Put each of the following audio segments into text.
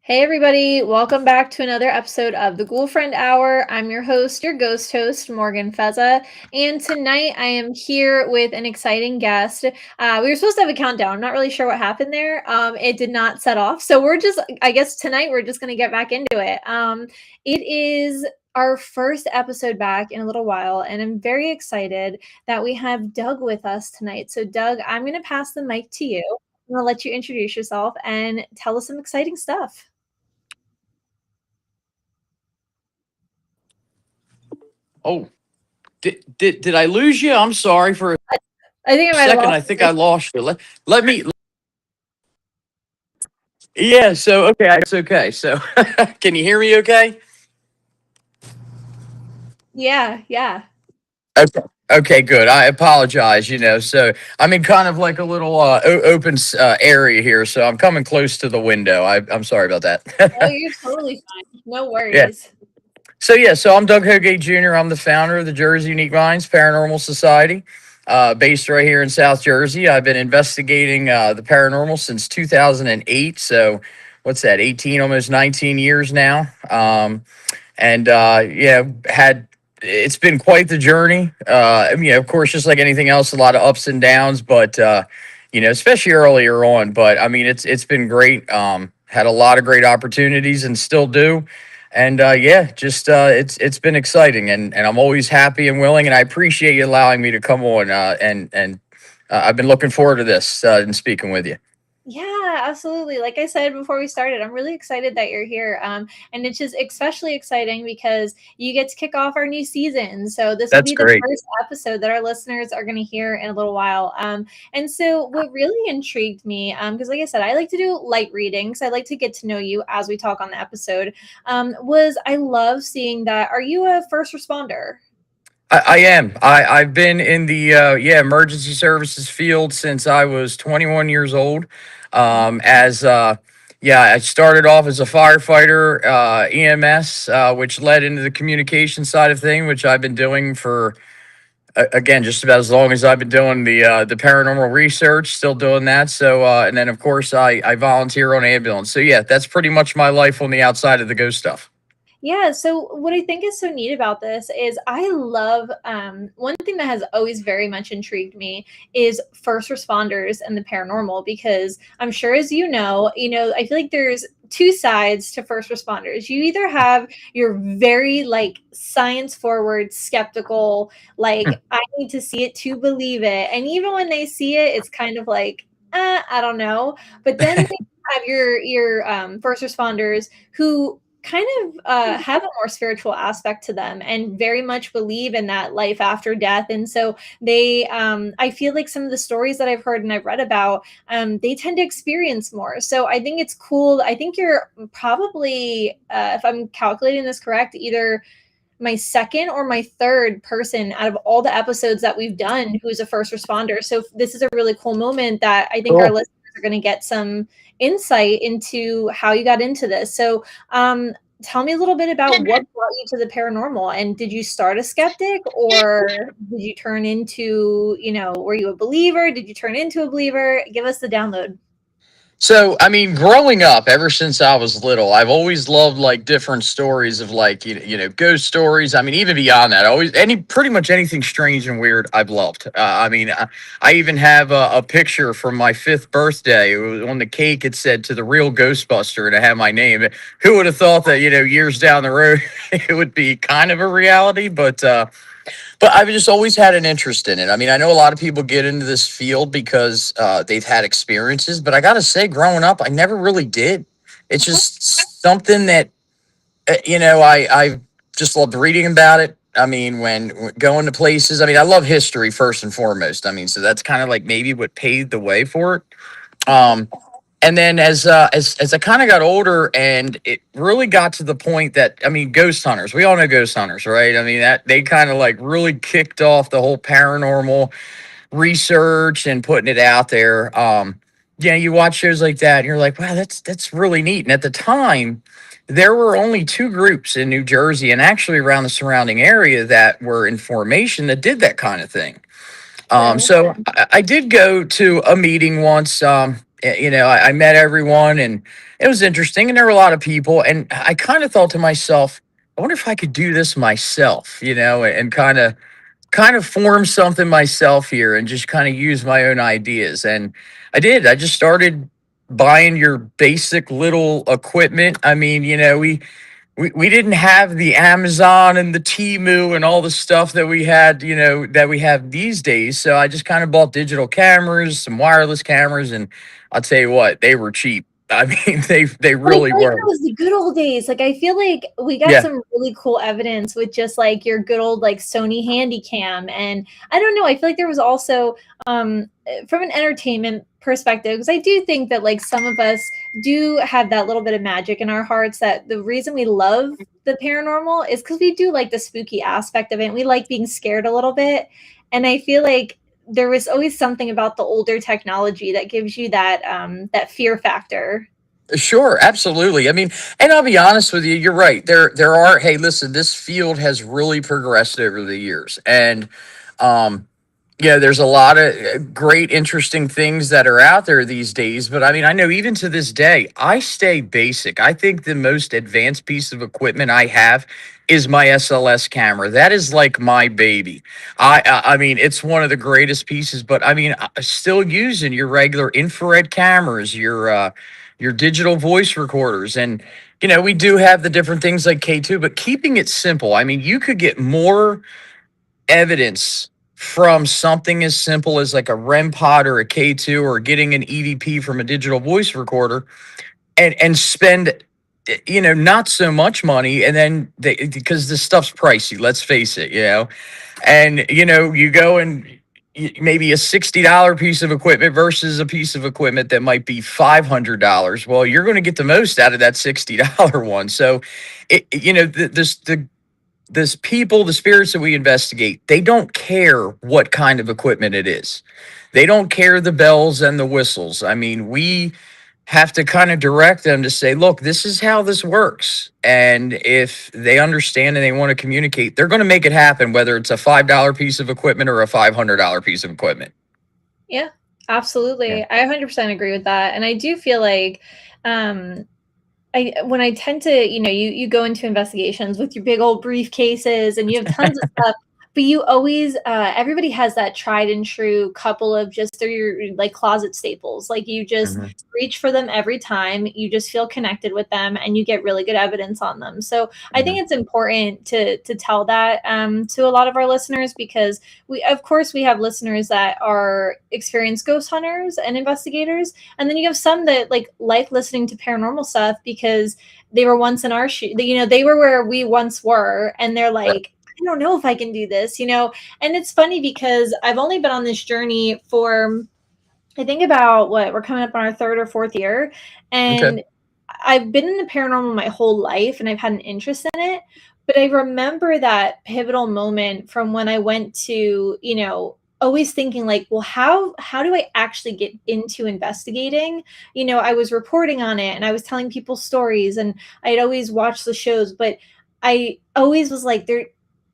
Hey everybody, welcome back to another episode of the Ghoulfriend Hour. I'm your host, your ghost host, Morgan Feza, and tonight I am here with an exciting guest. We were supposed to have a countdown. I'm not really sure what happened there. It did not set off, so I guess tonight we're just gonna get back into it. It is our first episode back in a little while, and I'm very excited that we have Doug with us tonight. So, Doug, I'm gonna pass the mic to you. I'm gonna let you introduce yourself and tell us some exciting stuff. Oh, did I lose you? I'm sorry for a I think I might have second. lost I think you. I lost you. Let me. Yeah. So okay, it's okay. So can you hear me? Okay. Yeah, yeah. Okay. Okay. Good. I apologize. So I'm in kind of like a little open area here, so I'm coming close to the window. I'm sorry about Oh, that. you're totally fine. No Yeah. worries. So I'm Doug Hogate Jr. I'm the founder of the Jersey Unique Minds Paranormal Society, based right here in South Jersey. I've been investigating the paranormal since 2008. So what's that? 18, almost 19 years now. And yeah, had it's been quite the journey. Of course, just like anything else, a lot of ups and downs, but especially earlier on. But I mean, it's been great. Had a lot of great opportunities and still do. And yeah, just it's been exciting, and I'm always happy and willing, and I appreciate you allowing me to come on. And I've been looking forward to this and speaking with you. Yeah, absolutely. Like I said before we started, I'm really excited that you're here. And it's just especially exciting because you get to kick off our new season. So this will That's be the great. first episode that our listeners are going to hear in a little while. And so what really intrigued me, because like I said, I like to do light readings. I like to get to know you as we talk on the episode. Was I love seeing that. Are you a first responder? I am. I've been in the emergency services field since I was 21 years old. As I started off as a firefighter, EMS, which led into the communication side of thing, which I've been doing for again just about as long as I've been doing the paranormal research. Still doing that. So and then of course I volunteer on ambulance. So yeah, that's pretty much my life on the outside of the ghost stuff. Yeah, so what I think is so neat about this is I love one thing that has always very much intrigued me is first responders and the paranormal because I'm sure as I feel like there's two sides to first responders. You either have your very like science forward, skeptical, like I need to see it to believe it. And even when they see it, it's kind of like, I don't know. But then they have your first responders who kind of have a more spiritual aspect to them and very much believe in that life after death. And so I feel like some of the stories that I've heard and I've read about, they tend to experience more. So I think it's cool. I think you're probably, if I'm calculating this correct, either my second or my third person out of all the episodes that we've done who's a first responder. So this is a really cool moment that I think our Cool. listeners are going to get some insight into how you got into this. So tell me a little bit about what brought you to the paranormal, and did you start a skeptic or did you turn into, were you a believer? Did you turn into a believer? Give us the download. So, I mean, growing up, ever since I was little, I've always loved like different stories of like ghost stories. I mean, even beyond that, always pretty much anything strange and weird, I've loved. I even have a picture from my 5th birthday. It was on the cake. It said "To the real Ghostbuster," and it had my name. Who would have thought that years down the road it would be kind of a reality? But I've just always had an interest in it. I mean, I know a lot of people get into this field because they've had experiences, but I got to say, growing up, I never really did. It's just something that, I just loved reading about it. I mean, when going to places, I mean, I love history first and foremost. I mean, so that's kind of like maybe what paved the way for it. Um, and then as I kind of got older, and it really got to the point that I mean, ghost hunters. We all know ghost hunters, right? I mean, that they kind of like really kicked off the whole paranormal research and putting it out there. Yeah, you watch shows like that, and you're like, wow, that's really neat. And at the time, there were only two groups in New Jersey and actually around the surrounding area that were in formation that did that kind of thing. Really? So I did go to a meeting once. I met everyone, and it was interesting, and there were a lot of people, and I kind of thought to myself, I wonder if I could do this myself, and kind of form something myself here and just kind of use my own ideas. And I did. I just started buying your basic little equipment. I mean, we didn't have the Amazon and the Temu and all the stuff that we had, that we have these days. So I just kind of bought digital cameras, some wireless cameras, and I'll tell you what, they were cheap. I mean, they But I really feel like were. that was the good old days. Like, I feel like we got Yeah, some really cool evidence with just like your good old like Sony Handycam. And I don't know, I feel like there was also from an entertainment perspective, because I do think that like some of us do have that little bit of magic in our hearts, that the reason we love the paranormal is because we do like the spooky aspect of it. And we like being scared a little bit. And I feel like there was always something about the older technology that gives you that fear factor. sure, absolutely. I mean, and I'll be honest with you, you're right. There are, hey, listen, this field has really progressed over the years. And um yeah, there's a lot of great, interesting things that are out there these days. But I mean, I know even to this day, I stay basic. I think the most advanced piece of equipment I have is my SLS camera. That is like my baby. I mean, it's one of the greatest pieces. But I mean, still using your regular infrared cameras, your digital voice recorders, and we do have the different things like K2, but keeping it simple. I mean, you could get more evidence from something as simple as like a REM pod or a K2 or getting an EVP from a digital voice recorder, and spend not so much money, and then because this stuff's pricey, let's face it, and you go and maybe a $60 piece of equipment versus a piece of equipment that might be $500. Well, you're going to get the most out of that $60 one. So this people, the spirits that we investigate, they don't care what kind of equipment it is. They don't care the bells and the whistles. I mean, we have to kind of direct them to say, look, this is how this works. And if they understand and they want to communicate, they're going to make it happen, whether it's a $5 piece of equipment or a $500 piece of equipment. Yeah, Yeah. absolutely. I 100% agree with that. And I do feel like um when I tend to, you go into investigations with your big old briefcases and you have tons of stuff, but you always everybody has that tried and true couple of just they're your like closet staples. Like you just Mhm. reach for them every time. You just feel connected with them and you get really good evidence on them. So I think Mhm. it's important to tell that to a lot of our listeners, because we of course we have listeners that are experienced ghost hunters and investigators, and then you have some that like listening to paranormal stuff because they were once in our shoe. They were where we once were, and they're like, I don't know if I can do this. And it's funny because I've only been on this journey for, I think, about what, we're coming up on our third or fourth year. Okay. And I've been in the paranormal my whole life and I've had an interest in it. But I remember that pivotal moment from when I went to, always thinking like, well, how do I actually get into investigating? I was reporting on it and I was telling people stories and I'd always watch the shows, but I always was like,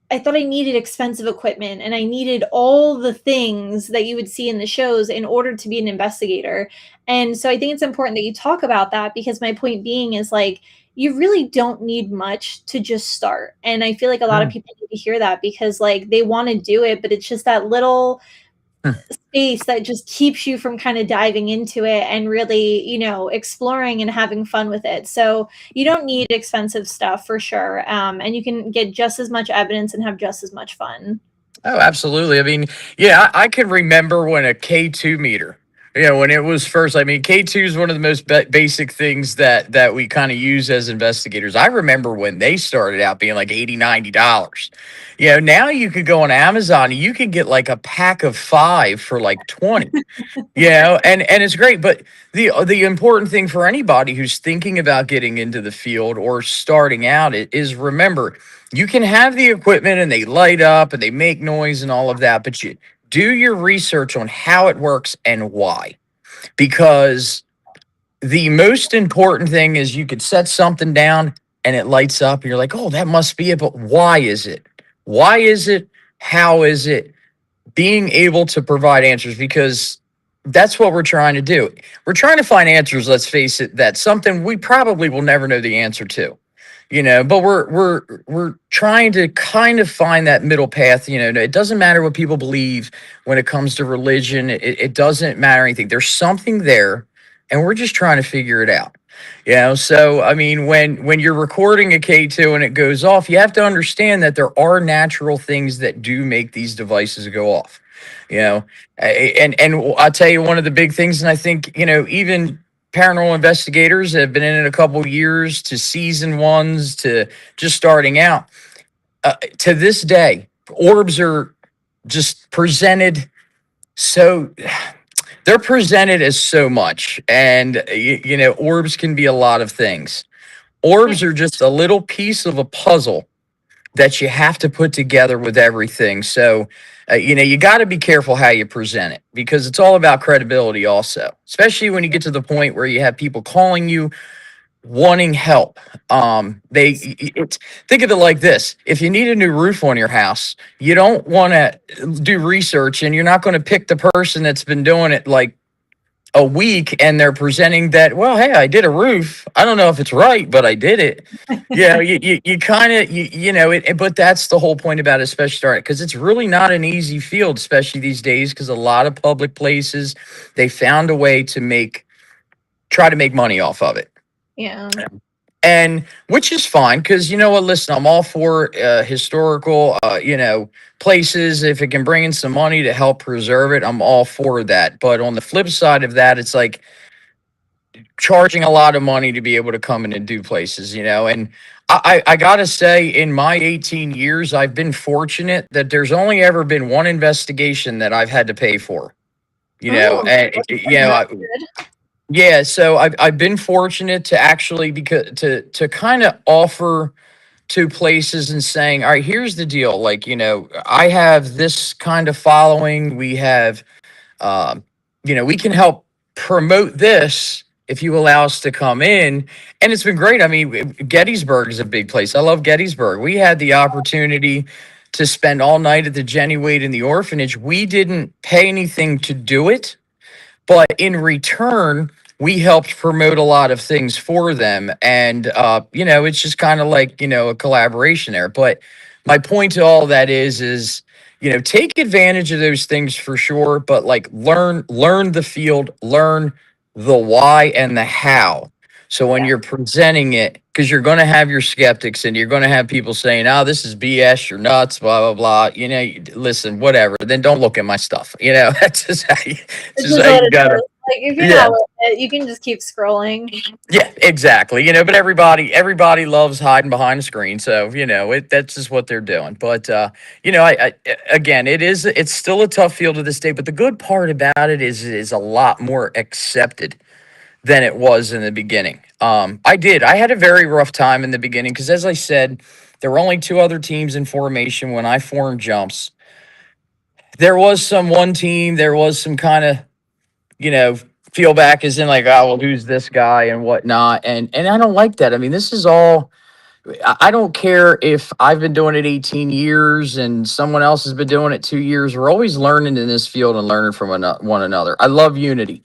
I thought I needed expensive equipment and I needed all the things that you would see in the shows in order to be an investigator. And so I think it's important that you talk about that, because my point being is like, you really don't need much to just start. And I feel like a lot of Mm. people need to hear that, because like they want to do it, but it's just that little space that just keeps you from kind of diving into it and really, exploring and having fun with it. So you don't need expensive stuff for sure. And you can get just as much evidence and have just as much fun. Oh, absolutely. I mean, yeah, I can remember when a K2 meter, when it was first. I mean, K2 is one of the most basic things that we kind of use as investigators. I remember when they started out being like 80, $90. Now you could go on Amazon and you can get like a pack of 5 for like 20. And it's great, but the important thing for anybody who's thinking about getting into the field or starting out is remember, you can have the equipment and they light up and they make noise and all of that, but you do your research on how it works and why. Because the most important thing is you could set something down and it lights up and you're like, "Oh, that must be it." But why is it? Why is it? How is it? Being able to provide answers, because that's what we're trying to do. We're trying to find answers, let's face it, that's something we probably will never know the answer to. But we're trying to kind of find that middle path. It doesn't matter what people believe when it comes to religion. It doesn't matter anything. There's something there, and we're just trying to figure it out. So I mean, when you're recording a K2 and it goes off, you have to understand that there are natural things that do make these devices go off. You know, and I'll tell you one of the big things, and I think even paranormal investigators that have been in it a couple years to seasoned ones to just starting out, to this day, orbs are just presented so they're presented as so much, and orbs can be a lot of things. Yeah. Orbs are just a little piece of a puzzle that you have to put together with everything. So, you got to be careful how you present it because it's all about credibility, also, especially when you get to the point where you have people calling you wanting help. Think of it like this: if you need a new roof on your house, you don't want to do research, and you're not going to pick the person that's been doing it like a week and they're presenting that, well, hey, I did a roof, I don't know if it's right, but I did it. You kind of it, but that's the whole point about it, especially starting, because it's really not an easy field, especially these days, because a lot of public places, they found a way to try to make money off of it. Yeah. And which is fine, because you know what, listen, I'm all for historical places. If it can bring in some money to help preserve it, I'm all for that. But on the flip side of that, it's like charging a lot of money to be able to come in and do places, and I gotta say, in my 18 years, I've been fortunate that there's only ever been one investigation that I've had to pay for. Oh, And that's good. yeah, so I've been fortunate to actually, because to kind of offer to places and saying, all right, here's the deal. Like, I have this kind of following. We have, um, we can help promote this if you allow us to come in. And it's been great. I mean, Gettysburg is a big place. I love Gettysburg. We had the opportunity to spend all night at the Jenny Wade in the orphanage. We didn't pay anything to do it, but in return, we helped promote a lot of things for them. And it's just kind of like, a collaboration there. But my point to all that is take advantage of those things for sure, but like learn the field, learn the why and the how. So when Yeah. you're presenting it, because you're going to have your skeptics and you're going to have people saying, oh, this is BS, you're nuts, blah, blah, blah. Listen, whatever. Then don't look at my stuff. That's just It's just just how what you it gotta. is. Like, if you're Yeah, not with it, you can just keep scrolling. yeah, exactly. But everybody loves hiding behind a screen, so that's just what they're doing. But again, it's still a tough field to this day. But the good part about it is a lot more accepted than it was in the beginning. I had a very rough time in the beginning because, as I said, there were only two other teams in formation when I formed Jumps. There was some one team. There was some kind of you know, feel back as in like, oh, well, who's this guy and whatnot. And I don't like that. I mean, this is all, I don't care if I've been doing it 18 years and someone else has been doing it 2 years. We're always learning in this field and learning from one another. I love unity.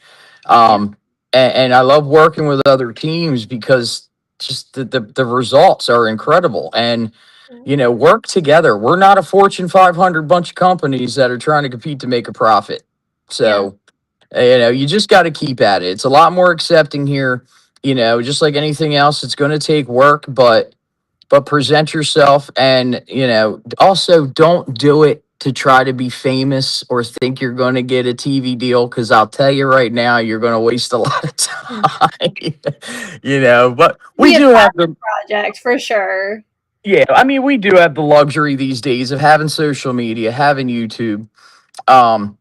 Yeah. And I love working with other teams because just the results are incredible. And, work together. We're not a Fortune 500 bunch of companies that are trying to compete to make a profit. Yeah. So, you just got to keep at it. It's a lot more accepting here. Just like anything else, it's going to take work, but present yourself, and also don't do it to try to be famous or think you're going to get a TV deal, because I'll tell you right now, you're going to waste a lot of Mm. time. But we Be a do have the, passion project for sure. yeah, I mean, we do have the luxury these days of having social media, having YouTube. Um,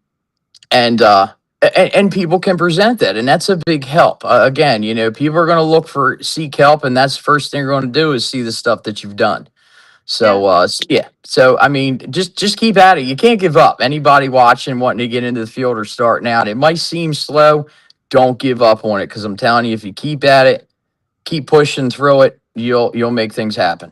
and and people can present that, and that's a big help. Again, people are going to seek help, and that's the first thing you're going to do is see the stuff that you've done. Yeah. So yeah, so I mean, just keep at it. You can't give up. Anybody watching wanting to get into the field or starting out, it might seem slow. Don't give up on it, because I'm telling you, if you keep at it, keep pushing through it, you'll make things happen.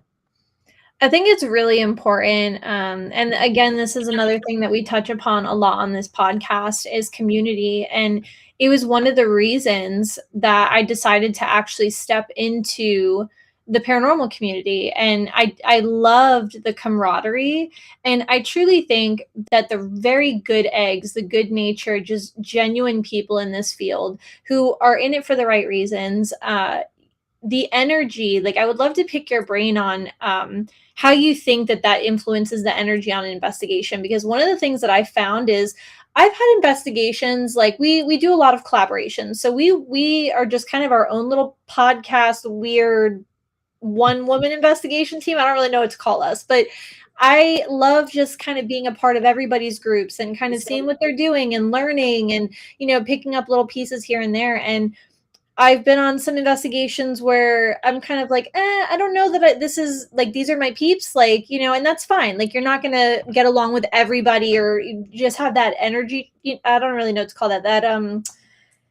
I think it's really important. And again, this is another thing that we touch upon a lot on this podcast is community. And it was one of the reasons that I decided to actually step into the paranormal community. And I loved the camaraderie. And I truly think that the very good eggs, the good nature, just genuine people in this field who are in it for the right reasons, the energy, like I would love to pick your brain on how you think that that influences the energy on an investigation, because one of the things that I found is I've had investigations, like we do a lot of collaborations, so we are just kind of our own little podcast weird one woman investigation team. I don't really know what to call us, but I love just kind of being a part of everybody's groups and kind of seeing what they're doing and learning and picking up little pieces here and there. And I've been on some investigations where I'm kind of like, I don't know that this is like, these are my peeps, like, and that's fine. Like, you're not going to get along with everybody or you just have that energy. I don't really know what to call that,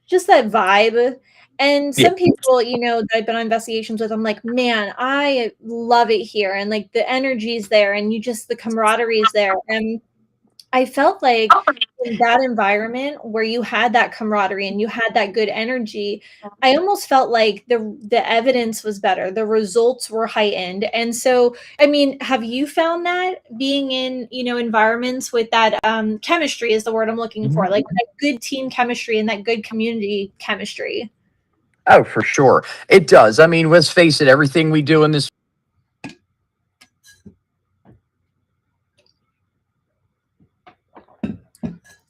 just that vibe. And Yeah. some people, that I've been on investigations with, I'm like, man, I love it here. And like the energy's there and the camaraderie is there. And I felt like in that environment where you had that camaraderie and you had that good energy, I almost felt like the evidence was better, the results were heightened. And so, I mean, have you found that being in, environments with that chemistry is the word I'm looking for, like that good team chemistry and that good community chemistry? Oh, for sure. It does. I mean, let's face it, everything we do in this.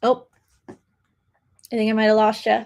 Oh, I think I might have lost you.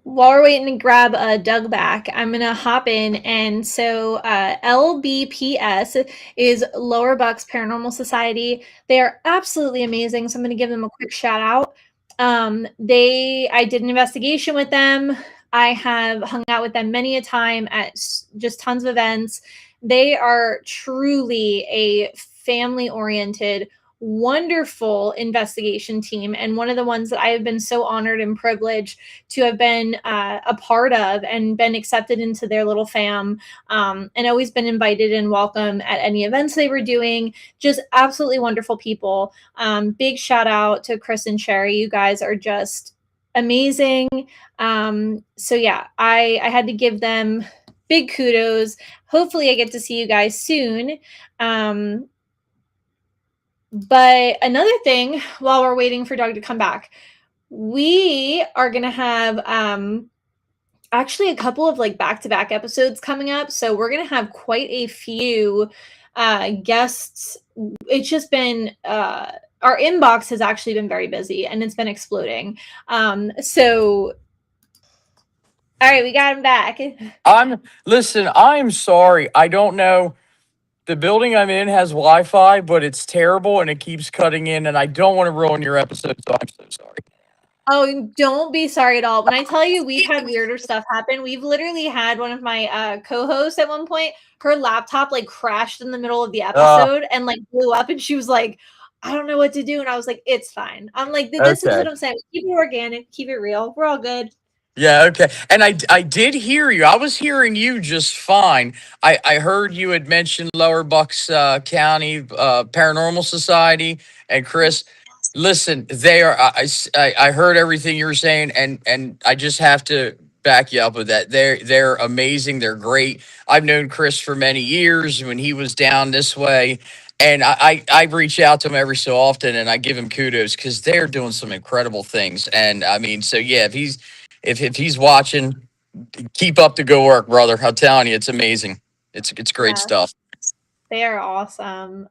While we're waiting to grab Doug back, I'm going to hop in. And so LBPS is Lower Bucks Paranormal Society. They are absolutely amazing. So I'm going to give them a quick shout out. I did an investigation with them. I have hung out with them many a time at just tons of events. They are truly a family oriented, wonderful investigation team, and one of the ones that I have been so honored and privileged to have been a part of and been accepted into their little fam, and always been invited and welcome at any events they were doing. Just absolutely wonderful people. Big shout out to Chris and Sherry. You guys are just amazing. So yeah, I had to give them big kudos. Hopefully I get to see you guys soon. But another thing, while we're waiting for Doug to come back, we are going to have actually a couple of like back-to-back episodes coming up. So we're going to have quite a few guests. It's just been our inbox has actually been very busy and it's been exploding. So all right, we got him back. Listen, I'm sorry. I don't know. The building I'm in has Wi-Fi, but it's terrible and it keeps cutting in, and I don't want to ruin your episode, so I'm so sorry. Oh, don't be sorry at all. When I tell you we've had weirder stuff happen, we've literally had one of my co-hosts at one point, her laptop like crashed in the middle of the episode and like blew up, and she was like, I don't know what to do. And I was like, it's fine. I'm like, this is Okay. what I'm saying. Keep it organic, keep it real. We're all good. Yeah, okay. And I did hear you. I was hearing you just fine. I heard you had mentioned Lower Bucks County Paranormal Society, and Chris. Listen, they are. I heard everything you were saying, and I just have to back you up with that. They're amazing. They're great. I've known Chris for many years when he was down this way, and I reach out to him every so often, and I give him kudos because they're doing some incredible things. And I mean, so yeah, if he's watching, keep up the good work, brother. I'm telling you, it's amazing. It's great stuff. They are awesome.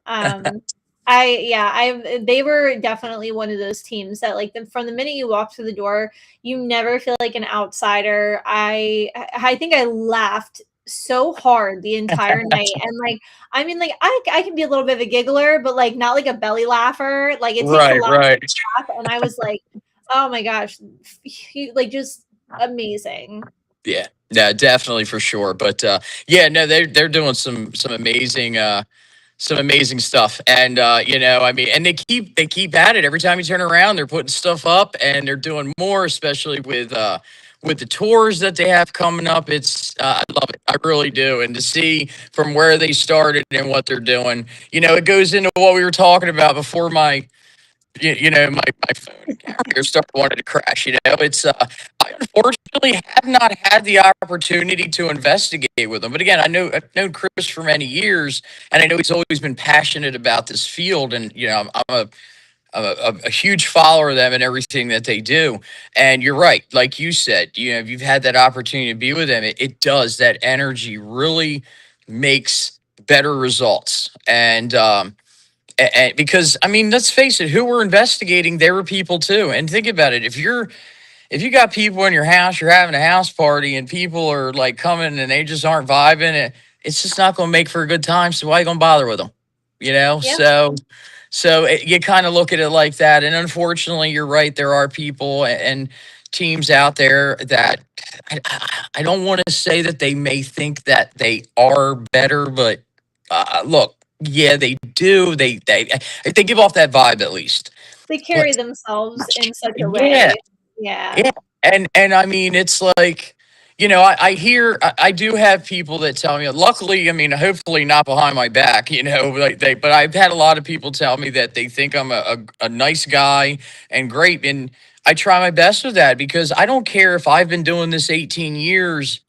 They were definitely one of those teams that like from the minute you walk through the door, you never feel like an outsider. I think I laughed so hard the entire night, and like I mean, like I can be a little bit of a giggler, but like not like a belly laugher. Like it takes a lot to laugh, and I was like, oh my gosh, like just amazing. Yeah, definitely for sure. But yeah, no, they're doing some amazing stuff. And I mean, and they keep at it. Every time you turn around, they're putting stuff up and they're doing more, especially with the tours that they have coming up, I love it. I really do. And to see from where they started and what they're doing, it goes into what we were talking about before my phone and camera started wanting to crash. I unfortunately have not had the opportunity to investigate with them. But again, I've known Chris for many years, and I know he's always been passionate about this field. And I'm a huge follower of them and everything that they do. And you're right, like you said, if you've had that opportunity to be with them, it does. That energy really makes better results. And because I mean, let's face it, who we're investigating, they were people too. And think about it: if you got people in your house, you're having a house party, and people are like coming and they just aren't vibing, it's just not going to make for a good time. So why are you going to bother with them? You know, Yeah. you kind of look at it like that. And unfortunately, you're right. There are people and teams out there that I don't want to say that they may think that they are better, but look, yeah, they do. They give off that vibe at least. They But carry themselves in such a yeah, way. Yeah. yeah, and I mean, it's like, I hear, I do have people that tell me. Luckily, I mean, hopefully not behind my back, but I've had a lot of people tell me that they think I'm a nice guy and great, and I try my best with that because I don't care if I've been doing this 18 years.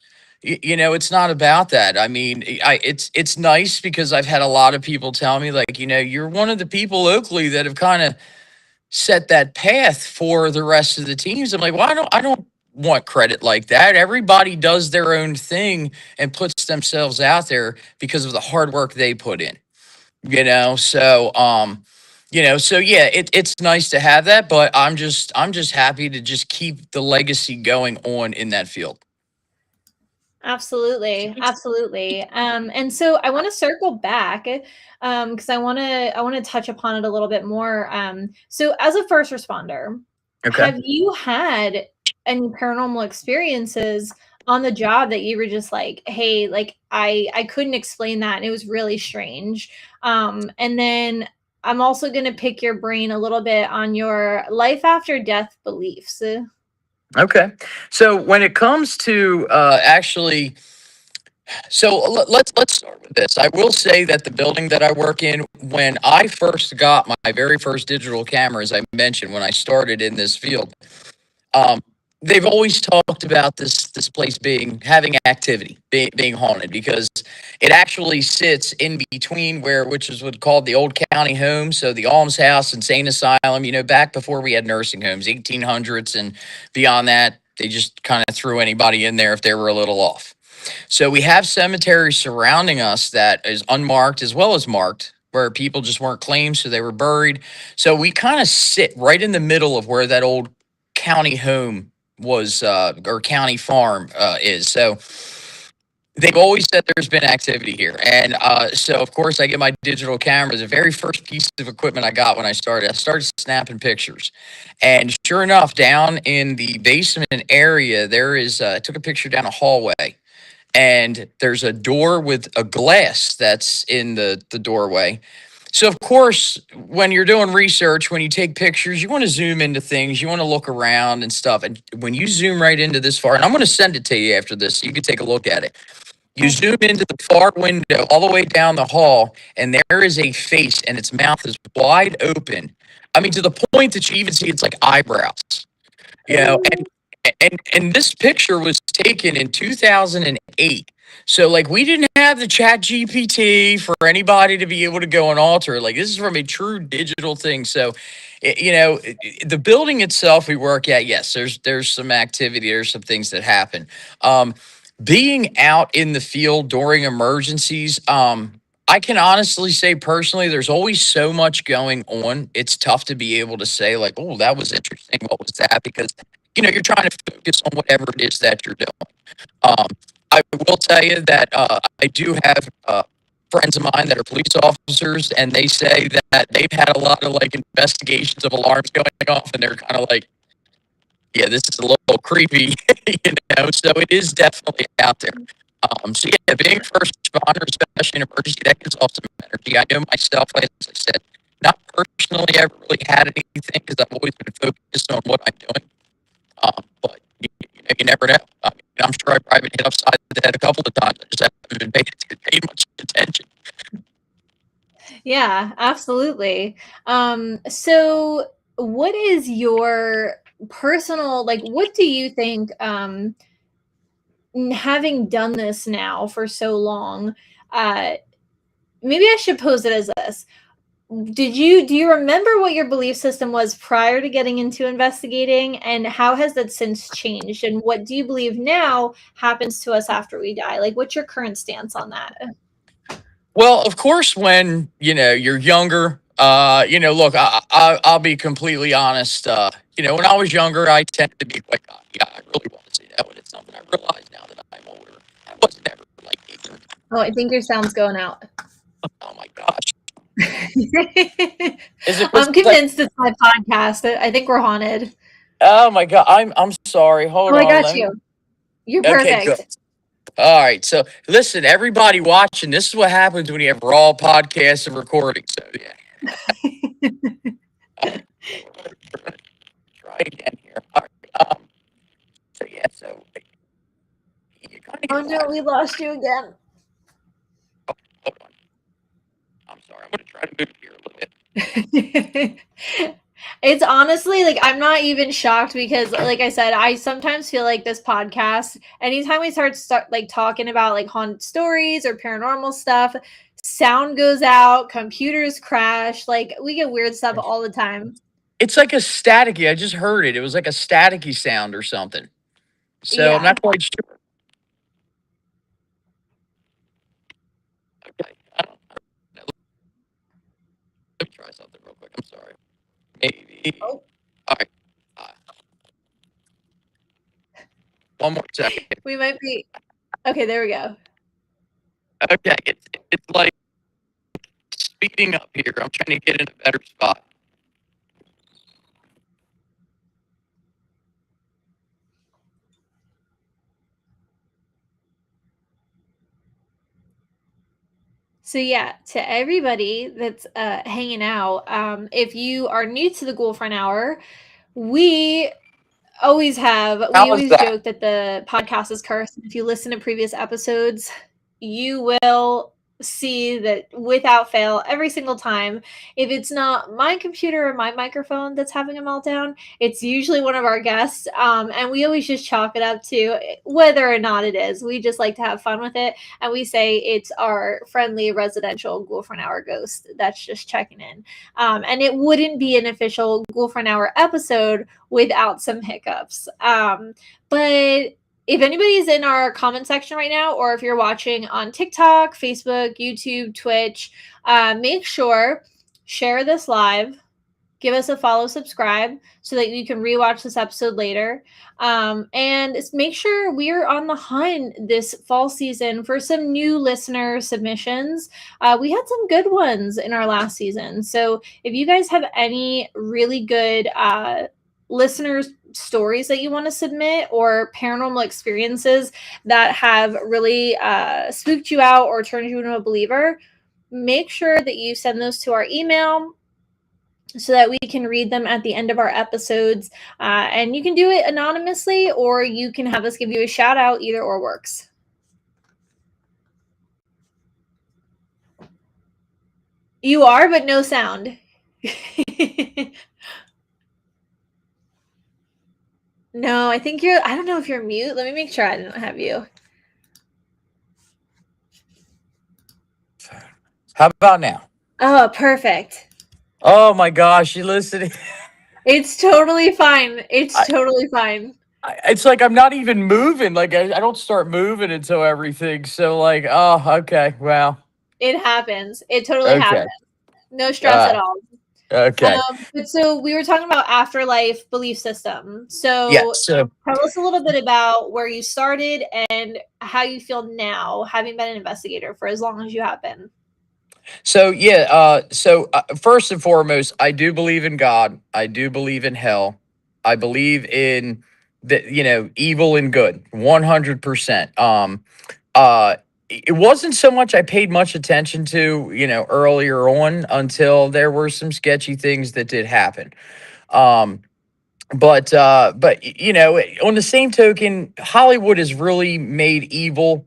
It's not about that. I mean, it's nice because I've had a lot of people tell me like, you're one of the people locally that have kind of set that path for the rest of the teams. I'm like, well, I don't want credit like that. Everybody does their own thing and puts themselves out there because of the hard work they put in. So yeah, it's nice to have that, but I'm just happy to just keep the legacy going on in that field. Absolutely, absolutely. And so I want to circle back because I want to touch upon it a little bit more. So as a first responder, Okay. have you had any paranormal experiences on the job that you were just like, hey, like I couldn't explain that and it was really strange. And then I'm also going to pick your brain a little bit on your life after death beliefs. Okay. So when it comes to actually, let's start with this. I will say that the building that I work in, when I first got my very first digital camera, as I mentioned, when I started in this field, um, they've always talked about this place having activity, being haunted, because it actually sits in between which is what called the old county home, so the almshouse, insane asylum. Back before we had nursing homes, 1800s and beyond that, they just kind of threw anybody in there if they were a little off. So we have cemeteries surrounding us that is unmarked as well as marked, where people just weren't claimed, so they were buried. So we kind of sit right in the middle of where that old county home was, or county farm is. So they've always said there's been activity here. And so, of course, I get my digital camera. The very first piece of equipment I got when I started snapping pictures. And sure enough, down in the basement area, I took a picture down a hallway, and there's a door with a glass that's in the doorway. So of course, when you're doing research, when you take pictures, you want to zoom into things, you want to look around and stuff. And when you zoom right into this far, and I'm going to send it to you after this, so you can take a look at it. You zoom into the far window all the way down the hall, and there is a face, and its mouth is wide open. I mean, to the point that you even see it's like eyebrows. You know, and this picture was taken in 2008. So like we didn't have the chat GPT for anybody to be able to go and alter it. Like this is from a true digital thing. So the building itself we work at, yes, there's some activity, there's some things that happen. Being out in the field during emergencies, I can honestly say personally, there's always so much going on. It's tough to be able to say like, oh, that was interesting. What was that? Because you're trying to focus on whatever it is that you're doing. Um, I will tell you that I do have friends of mine that are police officers, and they say that they've had a lot of like investigations of alarms going off, and they're kind of like, yeah, this is a little creepy, So it is definitely out there. So yeah, being a first responder, especially in emergency, that gives off some energy. I know myself, as I said, not personally ever really had anything because I've always been focused on what I'm doing. But you never know. I mean, I'm sure I probably been hit upside the head a couple of times. I just haven't been paying much attention. Yeah, absolutely. So what is your personal, like, what do you think, having done this now for so long, uh, maybe I should pose it as this. Do you remember what your belief system was prior to getting into investigating, and how has that since changed? And what do you believe now happens to us after we die? Like, what's your current stance on that? Well, of course, when you're younger, look, I'll be completely honest. When I was younger, I tended to be quite cocky. I really want to say that, but it's something I realize now that I'm older. I wasn't ever like either. Oh, I think your sound's going out. Oh my gosh, is it because I'm I? convinced it's my podcast. I think we're haunted. Oh my god, I'm sorry. Hold Oh, I on, got let me. you. You're Okay, good. perfect. All right, so listen, everybody watching, this is what happens when you have raw podcasts and recordings. So yeah, we're gonna try again here. All right, so yeah, so you kind of Oh get no, that. we lost you again. Oh, hold on. I'm sorry. I'm going to try to move here a little bit. It's honestly like I'm not even shocked because like I said, I sometimes feel like this podcast, anytime we start like talking about like haunted stories or paranormal stuff, sound goes out, computers crash, like we get weird stuff all the time. It's like a staticky. I just heard it. It was like a staticky sound or something. So I'm Yeah. not quite sure. Okay. I don't know. Let me try something real quick. I'm sorry. Maybe. Oh, All right. Uh, one more second. we might be okay, there we go. Okay. It's like speeding up here. I'm trying to get in a better spot. So yeah, to everybody that's hanging out, if you are new to the Ghoulfriend Hour, we we How was always that? joke that the podcast is cursed. If you listen to previous episodes, you will see that without fail every single time, if it's not my computer or my microphone that's having a meltdown, it's usually one of our guests, and we always just chalk it up to whether or not it is, we just like to have fun with it, and we say it's our friendly residential Ghoulfriend Hour ghost that's just checking in, and it wouldn't be an official Ghoulfriend Hour episode without some hiccups. But if anybody's in our comment section right now, or if you're watching on TikTok, Facebook, YouTube, Twitch, make sure share this live, give us a follow, subscribe, so that you can rewatch this episode later. And make sure we're on the hunt this fall season for some new listener submissions. We had some good ones in our last season. So if you guys have any really good listeners stories that you want to submit, or paranormal experiences that have really spooked you out or turned you into a believer, make sure that you send those to our email so that we can read them at the end of our episodes. And you can do it anonymously, or you can have us give you a shout out. Either or works. You are, but no sound. No, I think I don't know if you're mute. Let me make sure I didn't have you. How about now? Oh, perfect. Oh my gosh, you listening? It's totally fine. It's I, totally fine. it's like I'm not even moving. Like I don't start moving until everything. So like, oh, okay, well, It happens. It totally okay, happens. No stress at uh, all. okay, But so we were talking about afterlife belief system. yes. So So tell us a little bit about where you started and how you feel now, having been an investigator for as long as you have been. So yeah, first and foremost, I do believe in God. I do believe in hell. I believe in evil and good, 100%. It wasn't so much I paid much attention to, earlier on until there were some sketchy things that did happen. Um, But you know, on the same token, Hollywood has really made evil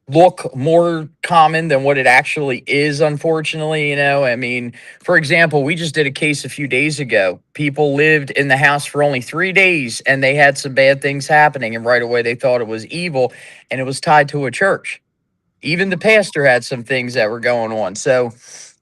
look more common than what it actually is, unfortunately. You know, I mean, for example, we just did a case a few days ago. People lived in the house for only 3 days and they had some bad things happening, and right away they thought it was evil, and it was tied to a church. Even the pastor had some things that were going on.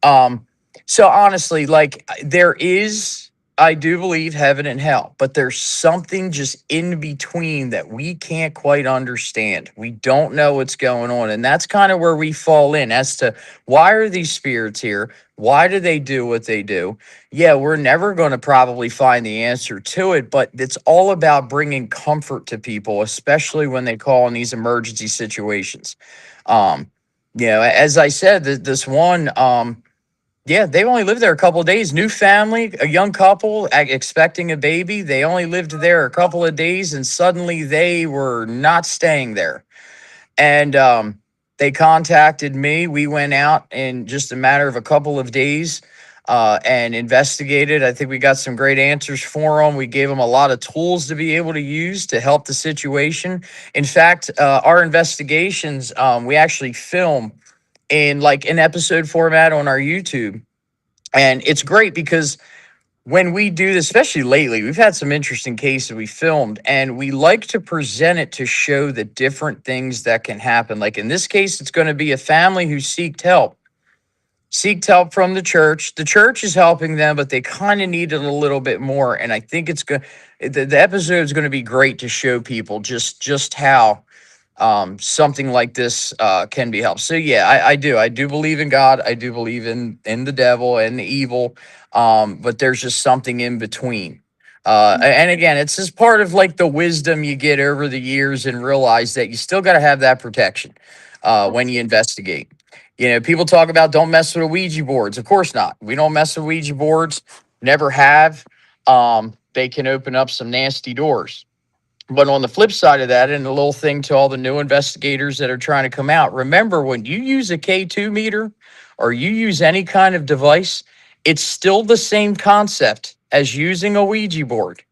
Um, so honestly, like there is, I do believe heaven and hell, but there's something just in between that we can't quite understand. We don't know what's going on, and that's kind of where we fall in as to why are these spirits here? Why do they do what they do? Yeah, we're never going to probably find the answer to it, but it's all about bringing comfort to people, especially when they call in these emergency situations. um, you know, as I said, this one, yeah, they only lived there a couple of days. New family, a young couple expecting a baby. They only lived there a couple of days, and suddenly they were not staying there. And they contacted me. We went out in just a matter of a couple of days and investigated. I think we got some great answers for them. We gave them a lot of tools to be able to use to help the situation. In fact, our investigations, we actually film in like an episode format on our YouTube. And it's great because when we do this, especially lately, we've had some interesting cases we filmed, and we like to present it to show the different things that can happen. Like in this case, it's going to be a family who seeked help from the church. The church is helping them, but they kind of needed a little bit more. And I think it's good. The episode is going to be great to show people just how something like this can be helped. So yeah, I do believe in God. I do believe in the devil and the evil. But there's just something in between. And again, it's just part of like the wisdom you get over the years and realize that you still got to have that protection when you investigate. You know, people talk about don't mess with Ouija boards. Of course not. We don't mess with Ouija boards. Never have. They can open up some nasty doors. But on the flip side of that, and a little thing to all the new investigators that are trying to come out, remember when you use a K2 meter or you use any kind of device, it's still the same concept as using a Ouija board.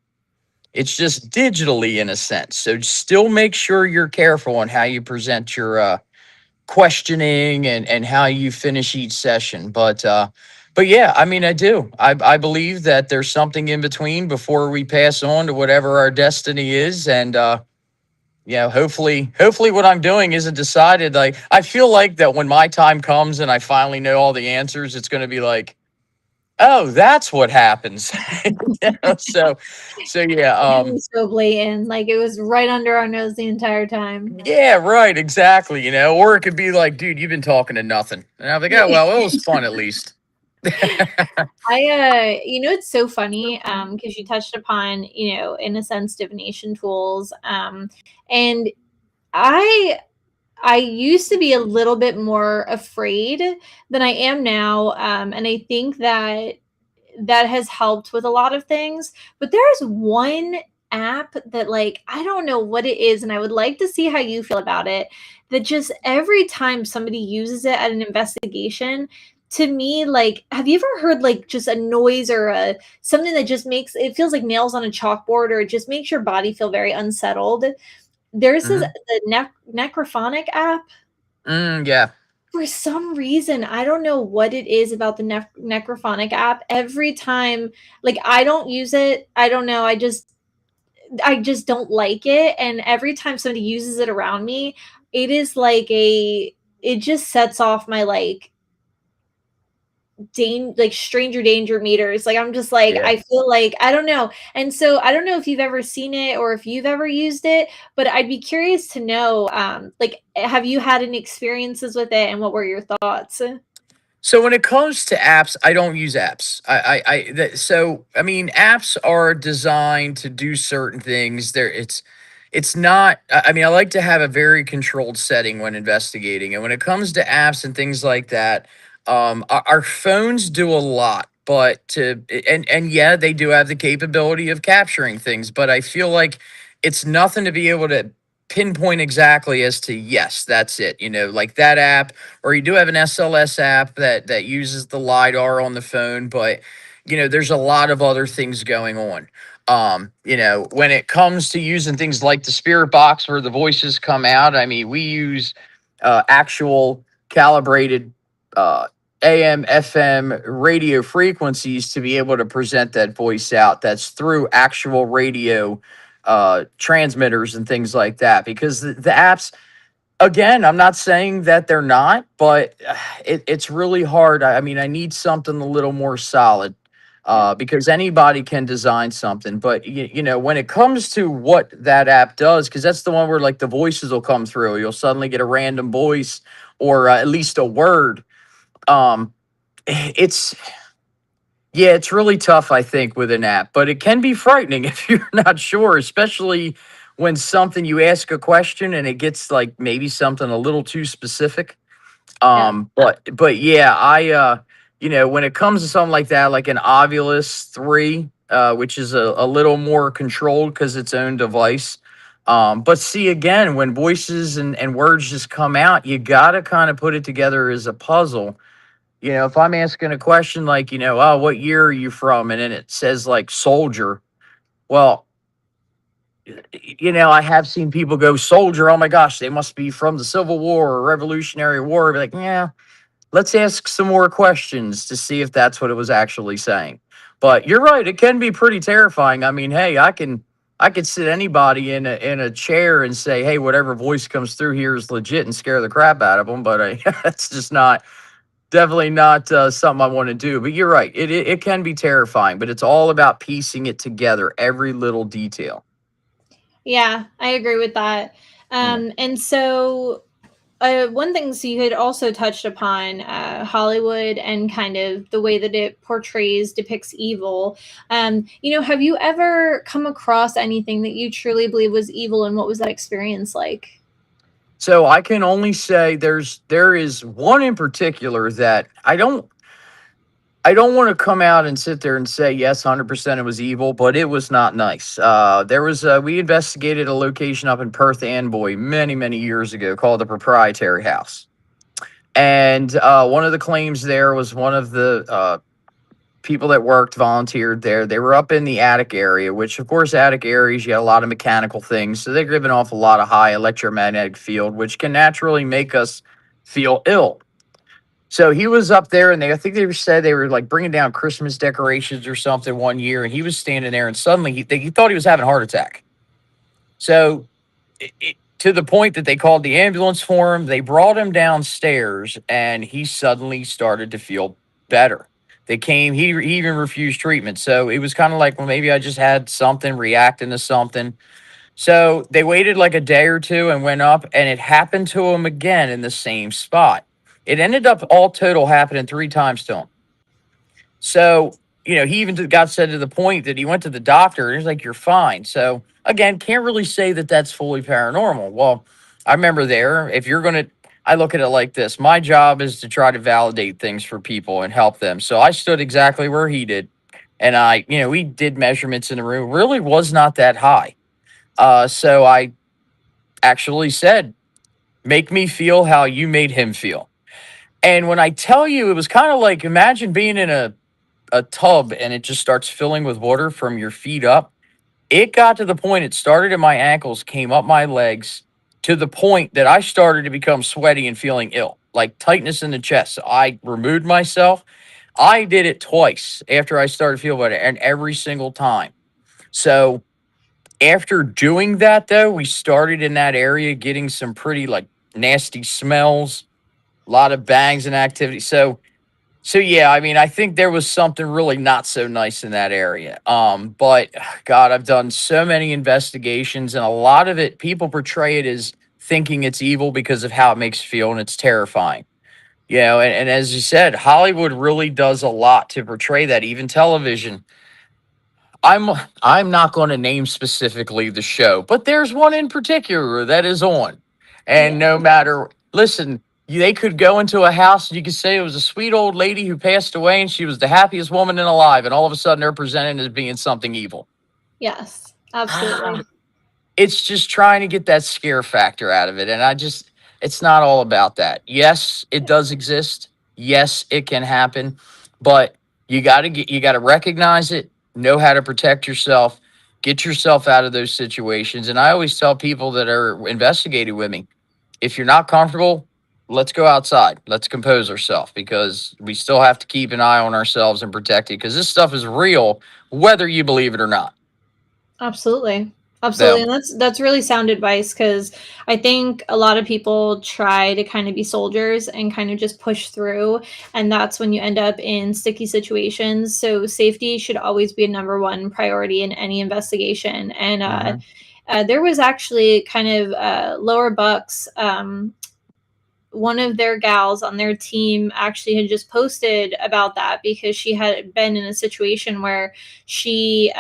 It's just digitally in a sense. So still make sure you're careful on how you present your questioning and how you finish each session. But yeah, I mean, I believe that there's something in between before we pass on to whatever our destiny is. And yeah, hopefully what I'm doing isn't decided. Like I feel like that when my time comes and I finally know all the answers, it's going to be like, oh, that's what happens. You know, so yeah, It was so blatant. Like it was right under our nose the entire time. yeah, right, exactly. You know, or it could be like, dude, you've been talking to nothing, and I'm like, oh well, it was fun at least. It's so funny, because you touched upon, in a sense, divination tools. And I I used to be a little bit more afraid than I am now. And I think that that has helped with a lot of things. But there's one app that, like, I don't know what it is, and I would like to see how you feel about it. That just every time somebody uses it at an investigation, to me, like, have you ever heard like just a noise or a something that just makes it feels like nails on a chalkboard, or it just makes your body feel very unsettled? There's this Mhm. the Necrophonic app. Yeah. For some reason, I don't know what it is about the Necrophonic app. Every time, like, I don't use it. I don't know. I just don't like it. And every time somebody uses it around me, it is like it just sets off my like stranger danger meters. Like I'm just like Yeah. I feel like I don't know. And so I don't know if you've ever seen it or if you've ever used it, but I'd be curious to know, like, have you had any experiences with it and what were your thoughts? So when it comes to apps, I don't use apps. So I mean, apps are designed to do certain things. It's not. I mean, I like to have a very controlled setting when investigating, and when it comes to apps and things like that, our phones do a lot. But and yeah, they do have the capability of capturing things. But I feel like it's nothing to be able to pinpoint exactly as to yes, that's it. You know, like that app, or you do have an SLS app that uses the lidar on the phone, but you know there's a lot of other things going on. When it comes to using things like the spirit box where the voices come out, I mean, we use actual calibrated uh, AM, FM radio frequencies to be able to present that voice out. That's through actual radio transmitters and things like that. Because the apps, again, I'm not saying that they're not, but it's really hard. I mean, I need something a little more solid Yeah. because anybody can design something. But when it comes to what that app does, because that's the one where like the voices will come through. You'll suddenly get a random voice or at least a word. Um, it's Yeah, it's really tough, I think, with an app, but it can be frightening if you're not sure, especially when something you ask a question and it gets like maybe something a little too specific. Yeah. But yeah, when it comes to something like that, like an Ovulus 3, which is a little more controlled because its own device. But see, again, when voices and words just come out, you gotta kind of put it together as a puzzle. If I'm asking a question like, oh, what year are you from? And then it says like soldier. Well, I have seen people go soldier. Oh my gosh, they must be from the Civil War or Revolutionary War. Be like, yeah, let's ask some more questions to see if that's what it was actually saying. But you're right, it can be pretty terrifying. I mean, hey, I could sit anybody in a chair and say, hey, whatever voice comes through here is legit and scare the crap out of them. But that's just not definitely not something I want to do. But you're right, it can be terrifying. But it's all about piecing it together, every little detail. Yeah, I agree with that. Mm. And so one thing, so you had also touched upon Hollywood and kind of the way that it depicts evil. Have you ever come across anything that you truly believe was evil, and what was that experience like? So I can only say there is one in particular that I don't want to come out and sit there and say yes, 100% it was evil, but it was not nice. We investigated a location up in Perth Amboy many many years ago called the Proprietary House, and one of the claims there was one of the people that worked volunteered there. They were up in the attic area, which of course attic areas you have a lot of mechanical things, so they're giving off a lot of high electromagnetic field, which can naturally make us feel ill. So he was up there, and I think they said they were like bringing down Christmas decorations or something one year, and he was standing there, and suddenly he thought he was having a heart attack. So to the point that they called the ambulance for him, they brought him downstairs, and he suddenly started to feel better. They came, he even refused treatment. So it was kind of like, well, maybe I just had something reacting to something. So they waited like a day or two and went up, and it happened to him again in the same spot. It ended up all total happening 3 times to him. So, he even got said to the point that he went to the doctor and he's like, you're fine. So, again, can't really say that that's fully paranormal. Well, I remember there, if you're going to, I look at it like this, my job is to try to validate things for people and help them. So I stood exactly where he did. And we did measurements in the room, really was not that high. So I actually said, make me feel how you made him feel. And when I tell you, it was kind of like imagine being in a tub and it just starts filling with water from your feet up. It got to the point it started at my ankles, came up my legs to the point that I started to become sweaty and feeling ill, like tightness in the chest. So I removed myself. I did it twice after I started to feel better, and every single time. So after doing that, though, we started in that area getting some pretty like nasty smells, a lot of bangs and activity. So yeah, I mean, I think there was something really not so nice in that area. But God, I've done so many investigations, and a lot of it, people portray it as thinking it's evil because of how it makes you feel, and it's terrifying. And as you said, Hollywood really does a lot to portray that, even television. I'm I'm not going to name specifically the show, but there's one in particular that is on. And Yeah. no matter, listen, they could go into a house and you could say it was a sweet old lady who passed away and she was the happiest woman in alive, and all of a sudden they're presented as being something evil. Yes, absolutely. It's just trying to get that scare factor out of it. And it's not all about that. Yes, it does exist. Yes, it can happen, but you got to recognize it, know how to protect yourself, Get yourself out of those situations. And I always tell people that are investigating with me, if you're not comfortable, let's go outside. Let's compose ourselves because we still have to keep an eye on ourselves and protect it because this stuff is real, whether you believe it or not. Absolutely. Absolutely. So, And that's really sound advice because I think a lot of people try to kind of be soldiers and kind of just push through. And that's when you end up in sticky situations. So safety should always be a number one priority in any investigation. And mhm, there was actually kind of Lower Bucks. One of their gals on their team actually had just posted about that because she had been in a situation where she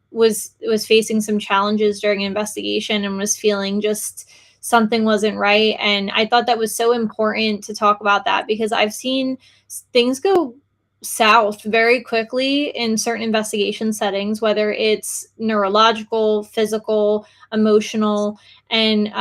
was facing some challenges during an investigation and was feeling just something wasn't right. And I thought that was so important to talk about that because I've seen things go south very quickly in certain investigation settings, whether it's neurological, physical, emotional. And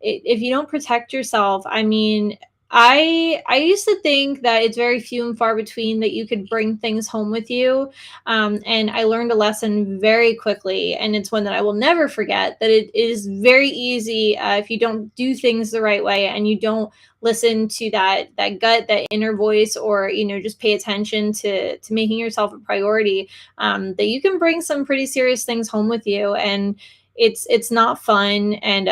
if you don't protect yourself, I mean, I used to think that it's very few and far between that you could bring things home with you, and I learned a lesson very quickly, and it's one that I will never forget. That it is very easy if you don't do things the right way and you don't listen to that gut, that inner voice, or just pay attention to making yourself a priority. That you can bring some pretty serious things home with you, and it's not fun. And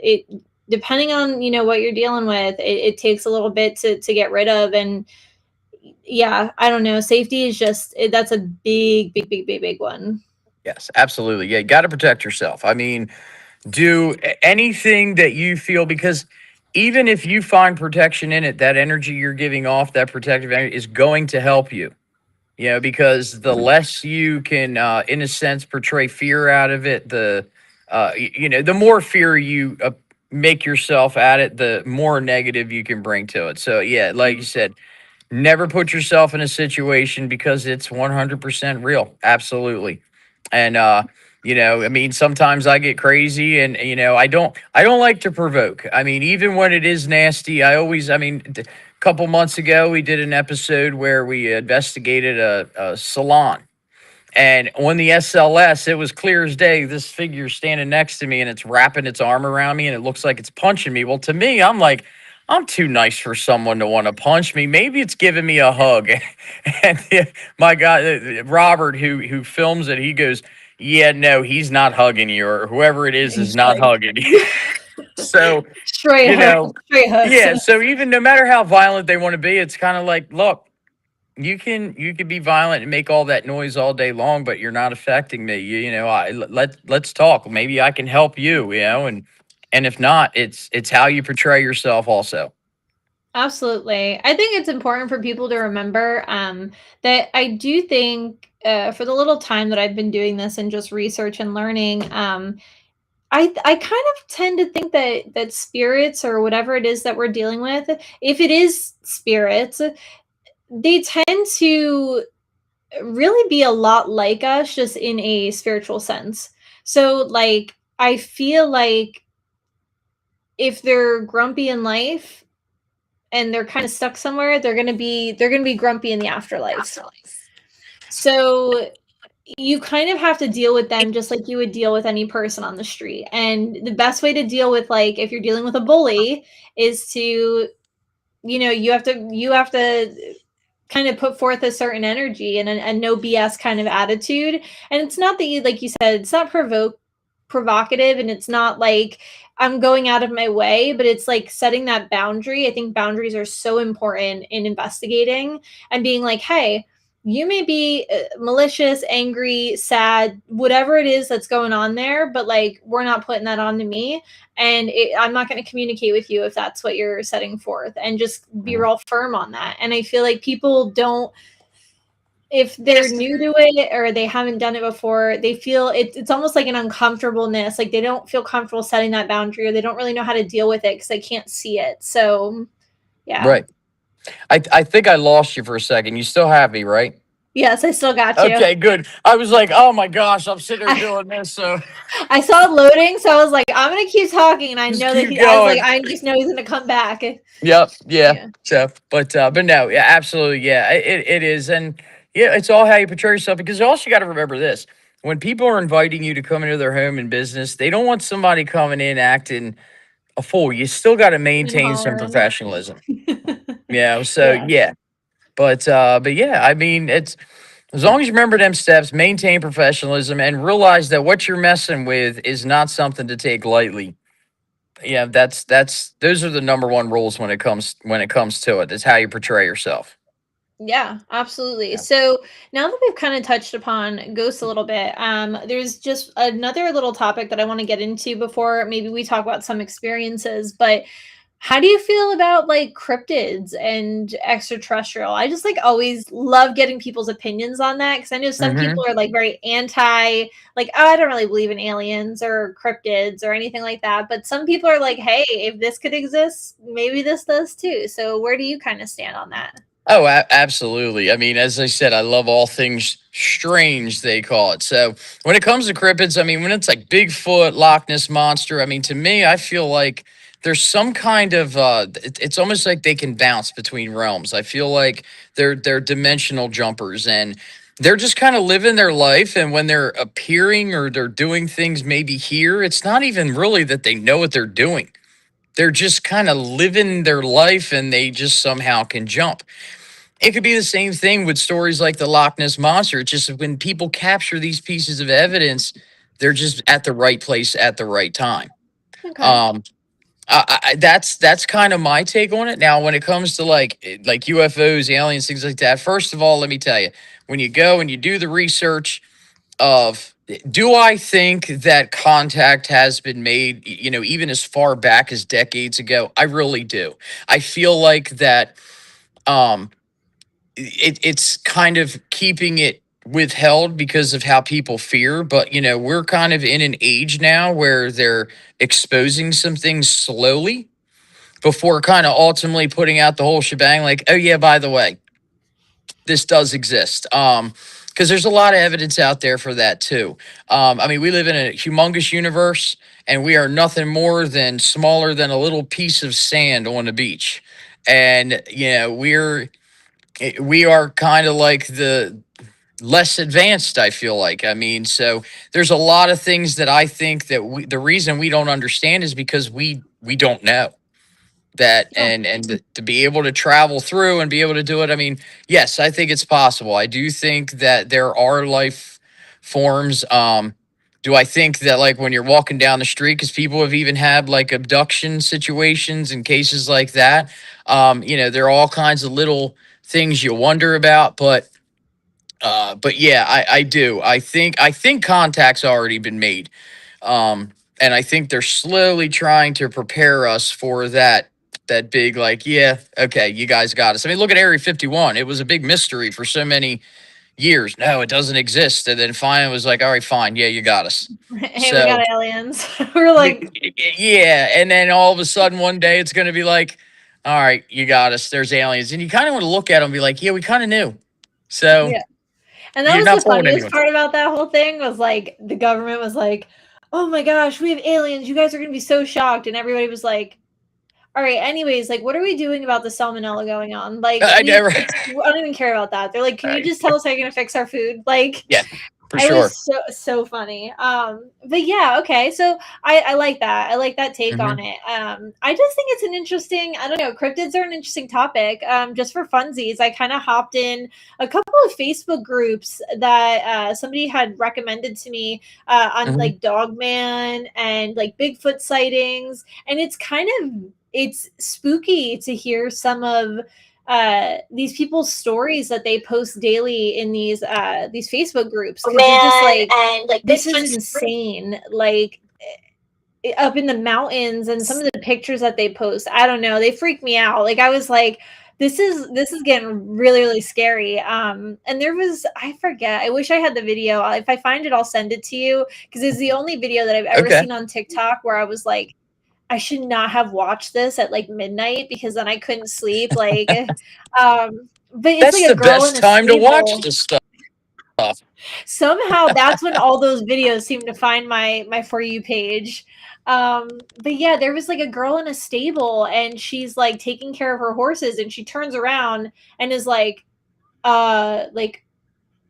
it depending on what you're dealing with, it takes a little bit to get rid of. And yeah, I don't know, safety is just that's a big big big big big one. yes, absolutely. Yeah, you got to protect yourself. I mean, do anything that you feel because even if you find protection in it, that energy you're giving off, that protective energy, is going to help you. Because the less you can, in a sense, portray fear out of it, the more fear you make yourself at it, the more negative you can bring to it. So, yeah, like you said, never put yourself in a situation because it's 100% real. Absolutely. And, I mean, sometimes I get crazy and, I don't like to provoke. I mean, even when it is nasty, I mean, a couple months ago, we did an episode where we investigated a salon. And on the SLS, it was clear as day. This figure standing next to me and it's wrapping its arm around me and it looks like it's punching me. Well, to me, I'm like, I'm too nice for someone to want to punch me. Maybe it's giving me a hug. And my guy, Robert, who films it, he goes, "Yeah, no, he's not hugging you, or whoever it is He's not like hugging you." So, straight you hooks, know, straight hooks. yeah. So even no matter how violent they want to be, it's kind of like, look, you can be violent and make all that noise all day long, but you're not affecting me. Let's talk. Maybe I can help you. And if not, it's how you portray yourself also. Absolutely. I think it's important for people to remember that I do think for the little time that I've been doing this and just research and learning, I kind of tend to think that spirits or whatever it is that we're dealing with, if it is spirits, they tend to really be a lot like us, just in a spiritual sense. So, like, I feel like if they're grumpy in life and they're kind of stuck somewhere, they're gonna be grumpy in the afterlife. So you kind of have to deal with them just like you would deal with any person on the street. And the best way to deal with, like, if you're dealing with a bully, is to, you have to kind of put forth a certain energy and a no BS kind of attitude. And it's not that you, like you said, it's not provocative, and it's not like I'm going out of my way, but it's like setting that boundary. I think boundaries are so important in investigating and being like, hey, you may be malicious, angry, sad, whatever it is that's going on there, but like we're not putting that on to me. And I'm not going to communicate with you if that's what you're setting forth, and just be Mhm. real firm on that. And I feel like people don't, if they're new to it or they haven't done it before, they feel it's almost like an uncomfortableness. Like they don't feel comfortable setting that boundary, or they don't really know how to deal with it because they can't see it. So, yeah. Right. I think I lost you for a second. You still have me, right? Yes, I still got you. Okay, good. I was like, oh my gosh, I'm sitting there I, doing this, so I saw it loading, so I was like, I'm gonna keep talking, and I just know that keep I was like, going. I just know he's gonna come back. Yep. Yeah. Yeah. So, but no, yeah, absolutely. Yeah, it is. And yeah, it's all how you portray yourself because also you got to remember this. when people are inviting you to come into their home and business, they don't want somebody coming in acting a fool. You still got to And maintain some hollering. professionalism. So Yeah. yeah. But yeah, I mean, it's as long as you remember them steps, maintain professionalism, and realize that what you're messing with is not something to take lightly. Yeah, that's those are the number one rules when it comes to it. Is how you portray yourself. Yeah, absolutely. Yeah. So now that we've kind of touched upon ghosts a little bit, there's just another little topic that I want to get into before maybe we talk about some experiences. But how do you feel about like cryptids and extraterrestrial? I just like always love getting people's opinions on that because I know some Hmm. people are like very anti, like, oh, I don't really believe in aliens or cryptids or anything like that. But some people are like, hey, if this could exist, maybe this does too. So where do you kind of stand on that? Oh, absolutely. I mean, as I said, I love all things strange, they call it. So when it comes to cryptids, I mean, when it's like Bigfoot, Loch Ness Monster, I mean, to me, I feel like there's some kind of it's almost like they can bounce between realms. I feel like they're dimensional jumpers and they're just kind of living their life. And when they're appearing or they're doing things maybe here, it's not even really that they know what they're doing. They're just kind of living their life and they just somehow can jump. It could be the same thing with stories like the Loch Ness Monster. It's just when people capture these pieces of evidence, they're just at the right place at the right time. Okay. Um, that's kind of my take on it. Now, when it comes to like UFOs, aliens, things like that, first of all, let me tell you, when you go and you do the research of do I think that contact has been made, even as far back as decades ago? I really do. I feel like that um it's kind of keeping it withheld because of how people fear, but we're kind of in an age now where they're exposing some things slowly before kind of ultimately putting out the whole shebang, like, oh yeah, by the way, this does exist. Because there's a lot of evidence out there for that too. I mean, we live in a humongous universe and we are nothing more than smaller than a little piece of sand on the beach. And we are kind of like the less advanced, I feel like. I mean, so there's a lot of things that I think that the reason we don't understand is because we don't know that. Yeah. And to be able to travel through and be able to do it, I mean, yes, I think it's possible. I do think that there are life forms. Do I think that, like, when you're walking down the street, because people have even had like abduction situations and cases like that, there are all kinds of little things you wonder about. But yeah, I do. I think contact's already been made. And I think they're slowly trying to prepare us for that big, like, yeah, okay, you guys got us. I mean, look at Area 51. It was a big mystery for so many years. No, it doesn't exist. And then finally it was like, all right, fine, yeah, you got us. Hey, we So got aliens. We're like, yeah, and then all of a sudden one day it's going to be like, all right, you got us. There's aliens, and you kind of want to look at them and be like, yeah, we kind of knew. So yeah. And that you're was the not fooling funniest anyone. part about that whole thing was like the government was like, "Oh my gosh, we have aliens. You guys are going to be so shocked." And everybody was like, "All right, anyways, like what are we doing about the salmonella going on? Like I never. I don't even care about that." They're like, "Can you just tell us how you're going to fix our food?" Like Yeah, for it was sure. so funny. But yeah, okay. So I like that. I like that take on Hmm. it. I just think it's an interesting. I don't know. Cryptids are an interesting topic. Just for funsies, I kind of hopped in a couple of Facebook groups that somebody had recommended to me on Hmm. like Dogman and like Bigfoot sightings, and it's spooky to hear some of these people's stories that they post daily in these Facebook groups because you're just Man, like, and like this is Bigfoot's. insane. Like up in the mountains and some of the pictures that they post, I don't know, they freak me out. Like I was like, this is getting really really scary. And there was, I forget, I wish I had the video. If I find it, I'll send it to you because it's the only video that I've ever Okay. seen on TikTok where I was like, I should not have watched this at like midnight because then I couldn't sleep. Like, but it's That's like a the girl in best a time to watch stable. this stuff. Somehow that's when all those videos seem to find my For You page. But yeah, there was like a girl in a stable and she's like taking care of her horses and she turns around and is like, like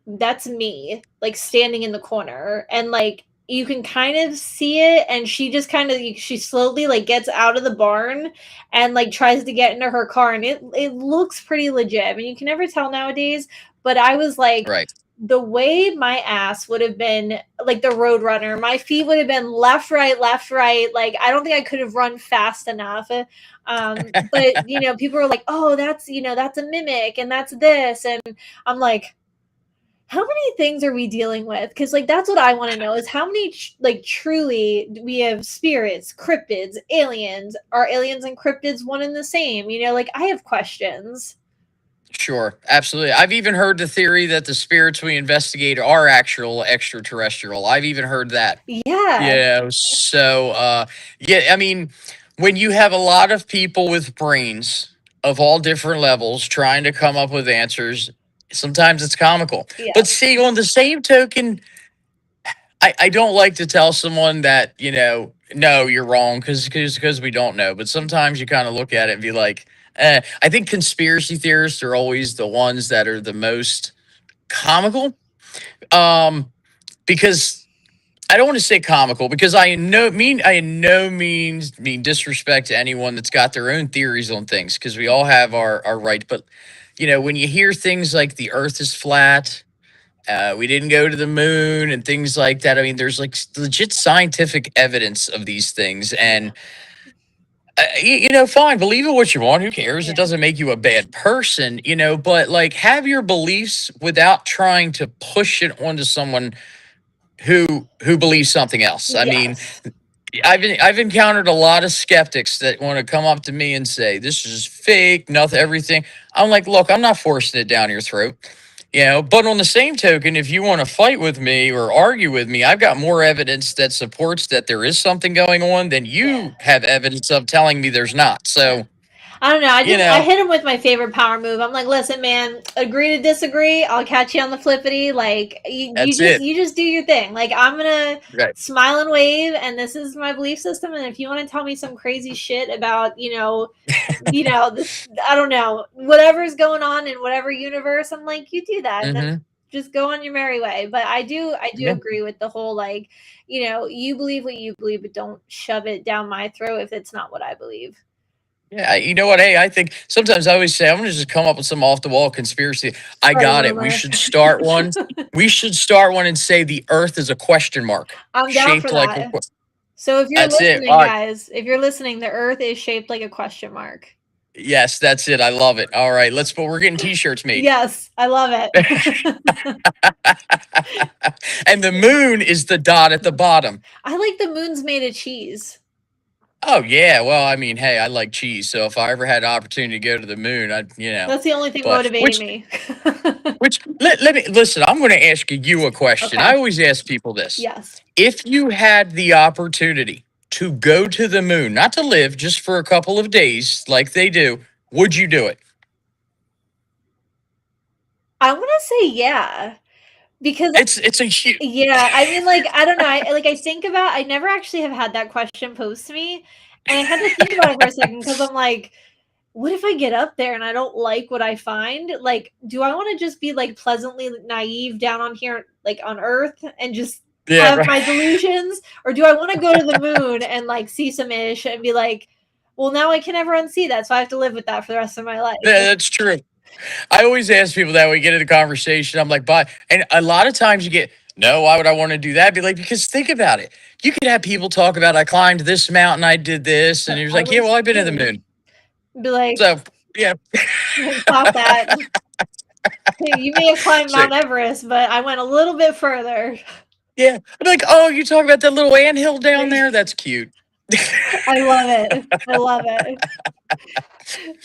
that's me, like standing in the corner, and like you can kind of see it, and she just kind of she slowly like gets out of the barn and like tries to get into her car, and it looks pretty legit. I mean, you can never tell nowadays, but I was like, Right. the way my ass would have been like the road runner, my feet would have been left, right, left, right. Like I don't think I could have run fast enough. But you know, people are like, oh, that's, you know, that's a mimic and that's this. And I'm like, how many things are we dealing with? Because like that's what I want to know is how many like truly we have spirits, cryptids, aliens. Are aliens and cryptids one and the same? You know, like I have questions. Sure, absolutely. I've even heard the theory that the spirits we investigate are actual extraterrestrial. I've even heard that. Yeah, Yeah, so yeah, I mean, when you have a lot of people with brains of all different levels trying to come up with answers, sometimes it's comical. yeah, But see, on the same token, I don't like to tell someone that, you know, no, you're wrong because we don't know. But sometimes you kind of look at it and be like, I think conspiracy theorists are always the ones that are the most comical. Um, because I don't want to say comical because I in no means mean disrespect to anyone that's got their own theories on things because we all have our right. But you know, when you hear things like the earth is flat, we didn't go to the moon and things like that. I mean, there's like legit scientific evidence of these things, and you know, fine, believe in what you want. Who cares? It yeah, doesn't make you a bad person, you know. But like, have your beliefs without trying to push it onto someone who believes something else. I mean, yes, I've encountered a lot of skeptics that want to come up to me and say this is fake, nothing, everything. I'm like, look, I'm not forcing it down your throat, you know. But on the same token, if you want to fight with me or argue with me, I've got more evidence that supports that there is something going on than yeah. you have evidence of telling me there's not. Yeah. So I don't know. you I know, hit him with my favorite power move. I'm like, listen, man, agree to disagree. I'll catch you on the flippity. Like that's it. you just do your thing. Like I'm gonna Right. smile and wave, and this is my belief system. And if you want to tell me some crazy shit about, you know, this, I don't know, whatever's going on in whatever universe, I'm like, you do that, and then Mm-hmm. just go on your merry way. But I do Yeah. agree with the whole like, you know, you believe what you believe, but don't shove it down my throat if it's not what I believe. Yeah, you know what? Hey, I think sometimes I always say I'm gonna just come up with some off the wall conspiracy. I Or got it. We rumor. should start one. We should start one and say the Earth is a question mark I'm down for shaped like a. that. So if you're That's it. listening, All right. guys, if you're listening, the Earth is shaped like a question mark. Yes, that's it. I love it. All right, let's. But we're getting T-shirts made, Yes, I love it. and the moon is the dot at the bottom. I like the moon's made of cheese. Oh yeah. Well, I mean, hey, I like cheese, so if I ever had an opportunity to go to the moon, I'd, you know. That's the only thing But motivating me. let me listen. I'm going to ask you a question. I Okay. always ask people this: Yes. if you had the opportunity to go to the moon, not to live, just for a couple of days, like they do, would you do it? I want to say yeah, because It's a huge. yeah, I mean, like I don't know. I think about. I never actually have had that question posed to me, and I had to think about it for a second because I'm like, what if I get up there and I don't like what I find? Like, do I want to just be like pleasantly naive down on here, like on Earth, and just Yeah, have right. my delusions? Or do I want to go to the moon and like see some ish and be like, well, now I can never unsee that. So I have to live with that for the rest of my life. Yeah, that's true. I always ask people that when we get into conversation. I'm like, "But," and a lot of times you get, no, why would I want to do that? Be like, because think about it. You could have people talk about, I climbed this mountain, I did this, and he was I like, yeah, went well, to I've been the to the moon. moon. Be like, So, yeah. pop that. You may have climbed So, Mount Everest, but I went a little bit further. yeah. I'm like, oh, you talk about that little anthill down there? That's cute. I love it. I love it.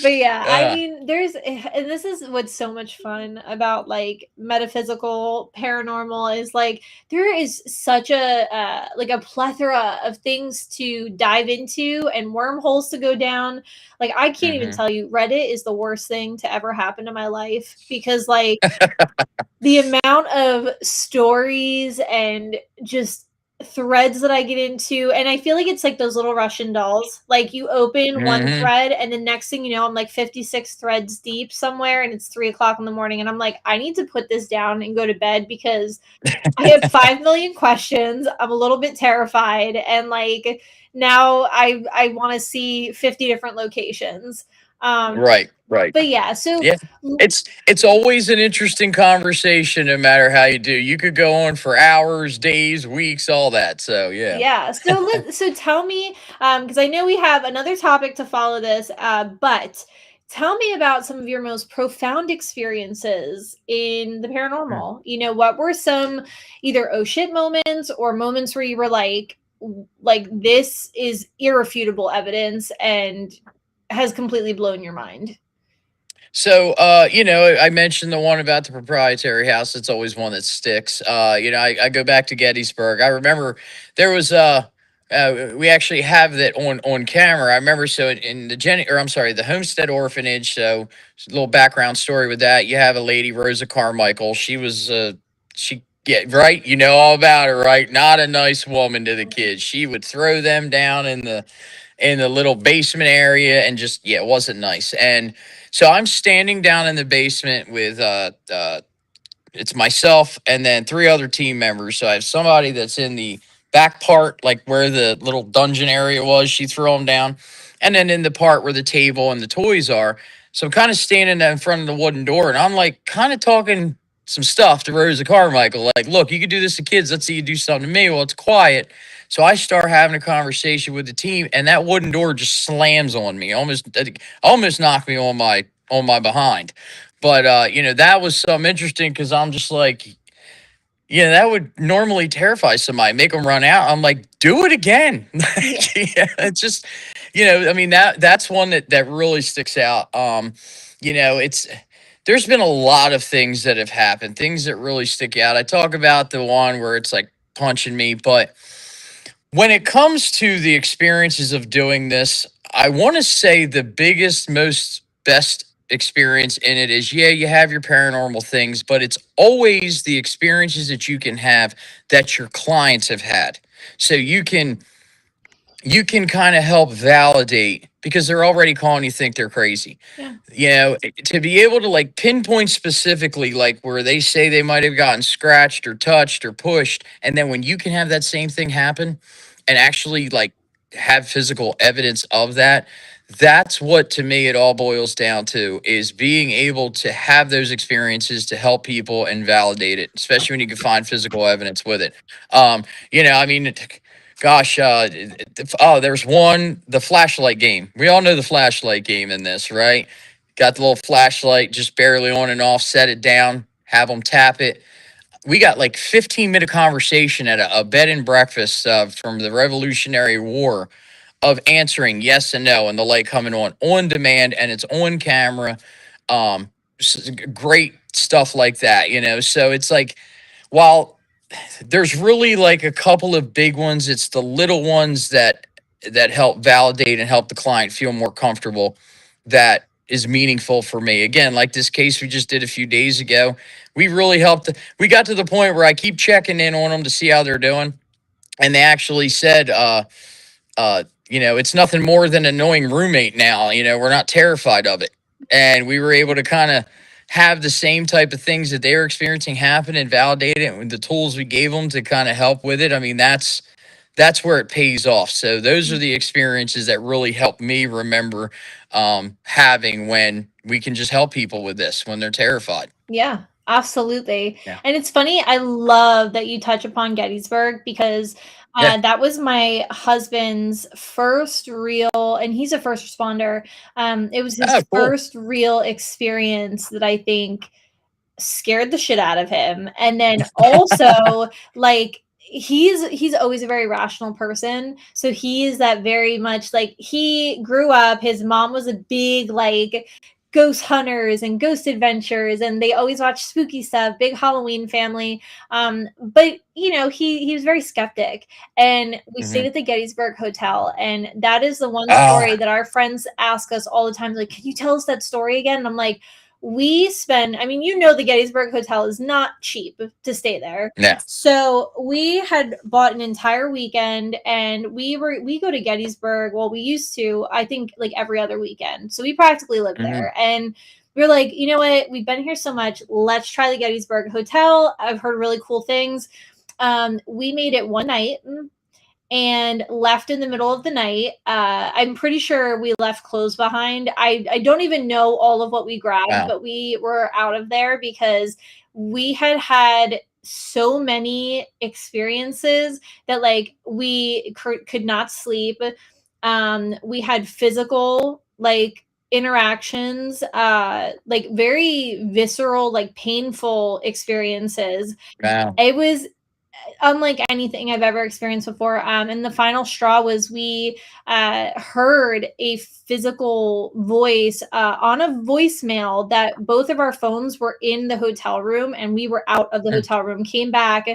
But yeah, I uh, mean, and this is what's so much fun about like metaphysical paranormal is like there is such a like a plethora of things to dive into and wormholes to go down. Like I can't even mhm. tell you, Reddit is the worst thing to ever happen to my life because like the amount of stories and just threads that I get into, and I feel like it's like those little Russian dolls. Like you open one Hmm. thread, and the next thing you know, I'm like 56 threads deep somewhere, and it's 3 o'clock in the morning, and I'm like, I need to put this down and go to bed because I have 5 million questions. I'm a little bit terrified, and like now I want to see 50 different locations. Um, Right, right. but yeah, so Yeah. It's always an interesting conversation no matter how you do. You could go on for hours, days, weeks, all that. So, yeah. yeah, so tell me, because I know we have another topic to follow this, but tell me about some of your most profound experiences in the paranormal. You know, what were some either oh shit moments or moments where you were like this is irrefutable evidence and has completely blown your mind? So, I mentioned the one about the proprietary house. It's always one that sticks. I go back to Gettysburg. I remember there was we actually have that on camera. I remember so in the the Homestead Orphanage. So, a little background story with that. You have a lady, Rosa Carmichael. She get right. You know all about her, right? Not a nice woman to the kids. She would throw them down in the little basement area and just yeah, it wasn't nice. And so I'm standing down in the basement with it's myself and then three other team members. So I have somebody that's in the back part, like where the little dungeon area was. She threw them down, and then in the part where the table and the toys are. So I'm kind of standing in front of the wooden door, and I'm like kind of talking some stuff to Rosa Carmichael, like, "Look, you could do this to kids. Let's see you do something to me." Well, it's quiet, so I start having a conversation with the team, and that wooden door just slams on me, almost knocked me on my behind. But that was something interesting because I'm just like, yeah, that would normally terrify somebody, make them run out. I'm like, do it again. Yeah. Yeah, it's just, I mean that's one that really sticks out. It's there's been a lot of things that have happened, things that really stick out. I talk about the one where it's like punching me, but when it comes to the experiences of doing this, I want to say the biggest, most best experience in it is yeah, you have your paranormal things, but it's always the experiences that you can have that your clients have had. So you can kind of help validate because they're already calling you think they're crazy. Yeah. To be able to like pinpoint specifically like where they say they might have gotten scratched or touched or pushed, and then when you can have that same thing happen and actually like have physical evidence of that, that's what to me it all boils down to is being able to have those experiences to help people and validate it, especially when you can find physical evidence with it. I mean, gosh, there's one, the flashlight game. We all know the flashlight game in this, right? Got the little flashlight just barely on and off, set it down, have them tap it. We got like 15-minute conversation at a bed and breakfast from the Revolutionary War of answering yes and no, and the light coming on demand, and it's on camera. Great stuff like that, So it's like, while there's really like a couple of big ones, it's the little ones that help validate and help the client feel more comfortable. That is meaningful for me. Again, like this case we just did a few days ago, we really helped. We got to the point where I keep checking in on them to see how they're doing, and they actually said, it's nothing more than an annoying roommate now. We're not terrified of it. And we were able to kind of have the same type of things that they were experiencing happen and validate it with the tools we gave them to kind of help with it. I mean, that's where it pays off. So those are the experiences that really help me remember having when we can just help people with this when they're terrified. Yeah, absolutely. Yeah. And it's funny, I love that you touch upon Gettysburg because Yeah. that was my husband's first real, and he's a first responder. It was his Oh, cool. first real experience that I think scared the shit out of him. And then also, like, he's always a very rational person, so he is that very much like he grew up, his mom was a big like ghost hunters and ghost adventures, and they always watch spooky stuff, big Halloween family. But he was very skeptic, and we stayed Hmm. at the Gettysburg Hotel, and that is the one story Ah, that our friends ask us all the time, like, can you tell us that story again? And I'm like, we spend, I mean, you know, the Gettysburg Hotel is not cheap to stay there. Yeah. So we had bought an entire weekend, and we go to Gettysburg. Well, we used to, I think, like every other weekend. So we practically live Hmm. there. And we are like, you know what? We've been here so much. Let's try the Gettysburg Hotel. I've heard really cool things. We made it one night and left in the middle of the night. I'm pretty sure we left clothes behind. I don't even know all of what we grabbed, Wow. but we were out of there because we had so many experiences that like we could not sleep. We had physical like interactions, like very visceral, like painful experiences. Wow. It was unlike anything I've ever experienced before. And the final straw was we heard a physical voice on a voicemail that both of our phones were in the hotel room and we were out of the Mm. hotel room, came back,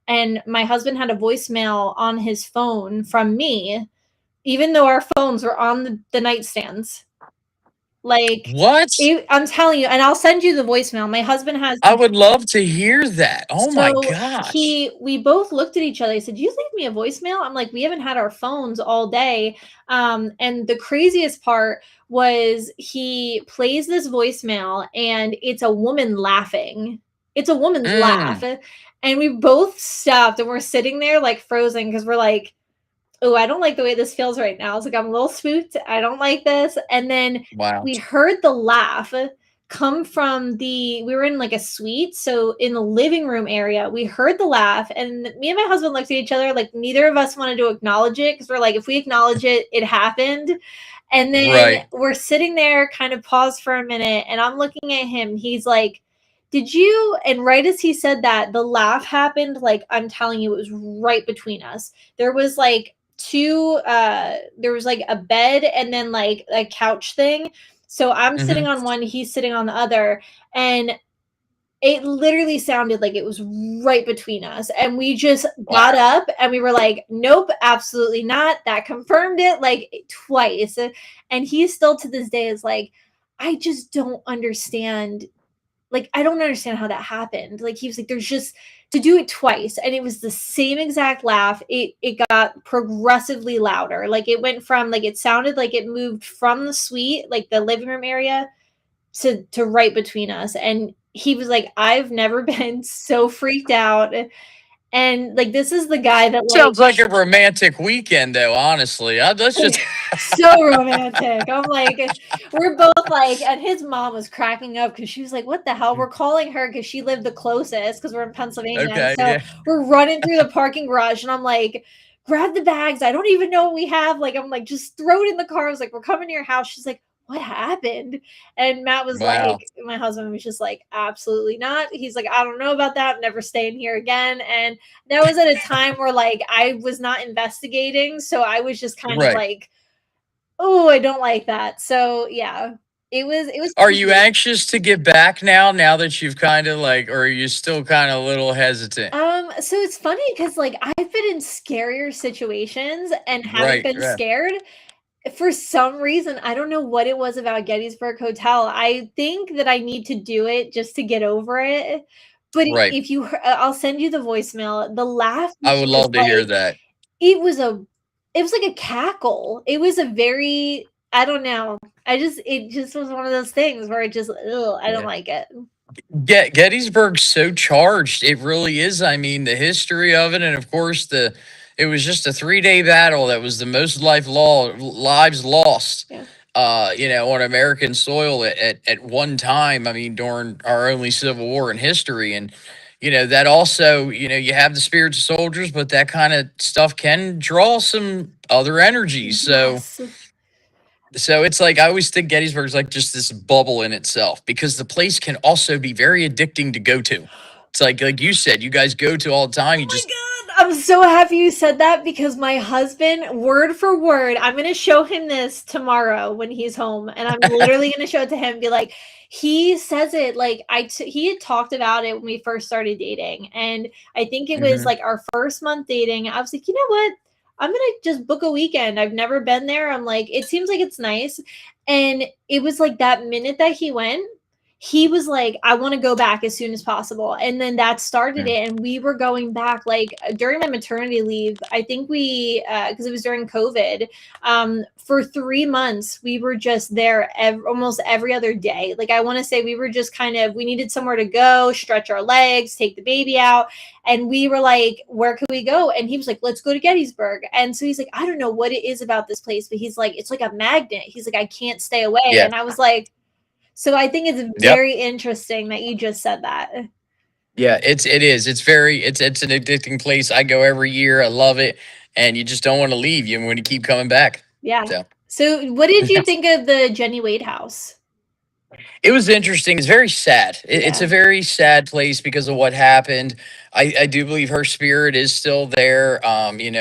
and my husband had a voicemail on his phone from me, even though our phones were on the nightstands. Like, What? I'm telling you, and I'll send you the voicemail. My husband has. I would love to hear that. Oh my So gosh. we both looked at each other. He said, "You leave me a voicemail?" I'm like, "We haven't had our phones all day." And the craziest part was he plays this voicemail, and it's a woman laughing. It's a woman's laugh, Mm. and we both stopped, and we're sitting there like frozen because we're like, "Oh, I don't like the way this feels right now." It's like I'm a little spooked. I don't like this. And then Wow. we heard the laugh come from we were in like a suite. So in the living room area, we heard the laugh. And me and my husband looked at each other like neither of us wanted to acknowledge it because we're like, if we acknowledge it, it happened. And then Right. we're sitting there, kind of pause for a minute. And I'm looking at him. He's like, "Did you?" And right as he said that, the laugh happened. Like, I'm telling you, it was right between us. There was like there was like a bed and then like a couch thing. So I'm sitting Hmm. on one, he's sitting on the other, and it literally sounded like it was right between us. And we just got Wow. up and we were like, "Nope, absolutely not." That confirmed it like twice. And he still to this day is like, "I just don't understand, like, I don't understand how that happened." Like, he was like, "There's just to do it twice," and it was the same exact laugh. It got progressively louder. Like, it went from like it sounded like it moved from the suite, like the living room area, to right between us. And he was like, "I've never been so freaked out." And like, this is the guy that like Sounds like a romantic weekend, though. Honestly, let's just. so romantic. I'm like, we're both like, and his mom was cracking up because she was like, "What the hell?" We're calling her because she lived the closest because we're in Pennsylvania. And Okay. so Yeah. we're running through the parking garage, and I'm like, "Grab the bags. I don't even know what we have." Like, I'm like, "Just throw it in the car." I was like, "We're coming to your house." She's like, "What happened?" And Matt was Wow. like, my husband was just like, "Absolutely not." He's like, "I don't know about that. I'm never staying here again." And that was at a time where like I was not investigating. So I was just kind of Right. like, "Oh, I don't like that." So, yeah, it was Are you crazy. anxious to get back now? Now that you've kind of like, or are you still kind of a little hesitant? So it's funny because like, I've been in scarier situations and haven't Right. been Yeah. scared. For some reason, I don't know what it was about Gettysburg Hotel. I think that I need to do it just to get over it. But Right. if you I'll send you the voicemail. The laugh I would was love to hear like that. it was a it was like a cackle. It was a very, I don't know. It just was one of those things where it just, ugh, I don't Yeah. like it. Gettysburg's so charged. It really is. I mean, the history of it, and of course, it was just a 3 day battle that was the most lives lost. Yeah. On American soil at one time. I mean, during our only Civil War in history, and that also, you have the spirits of soldiers, but that kind of stuff can draw some other energies. So Yes. so it's like I always think Gettysburg's like just this bubble in itself because the place can also be very addicting to go to. It's like you said, you guys go to all the time. Oh You my just god, I'm so happy you said that because my husband, word for word, I'm gonna show him this tomorrow when he's home, and I'm literally gonna show it to him and be like, he says it like he had talked about it when we first started dating, and I think it was Mhm. like our first month dating. I was like, "You know what? I'm gonna just book a weekend. I've never been there." I'm like, "It seems like it's nice." And it was like that minute that he went, he was like, I want to go back as soon as possible. And then that started Mm. it. And we were going back like during my maternity leave. I think because it was during COVID, for 3 months, we were just there almost every other day. Like, I want to say we were just we needed somewhere to go, stretch our legs, take the baby out. And we were like, where could we go? And he was like, let's go to Gettysburg. And so he's like, I don't know what it is about this place, but he's like, it's like a magnet. He's like, I can't stay away. Yeah. And I was like, so I think it's Yep. very interesting that you just said that. Yeah, it is. It's an addicting place. I go every year. I love it, and you just don't want to leave. You want to keep coming back. Yeah. So So what did you think of the Jenny Wade house? it was interesting. It's very sad. It's Yeah. a very sad place because of what happened. I do believe her spirit is still there.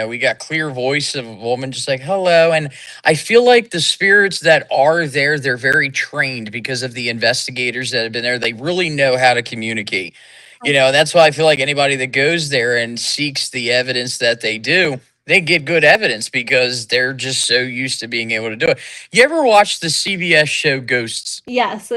We got clear voice of a woman just like hello, and I feel like the spirits that are there, they're very trained because of the investigators that have been there. They really know how to communicate. That's why I feel like anybody that goes there and seeks the evidence that they do, they get good evidence because they're just so used to being able to do it. You ever watch the CBS show Ghosts? Yes.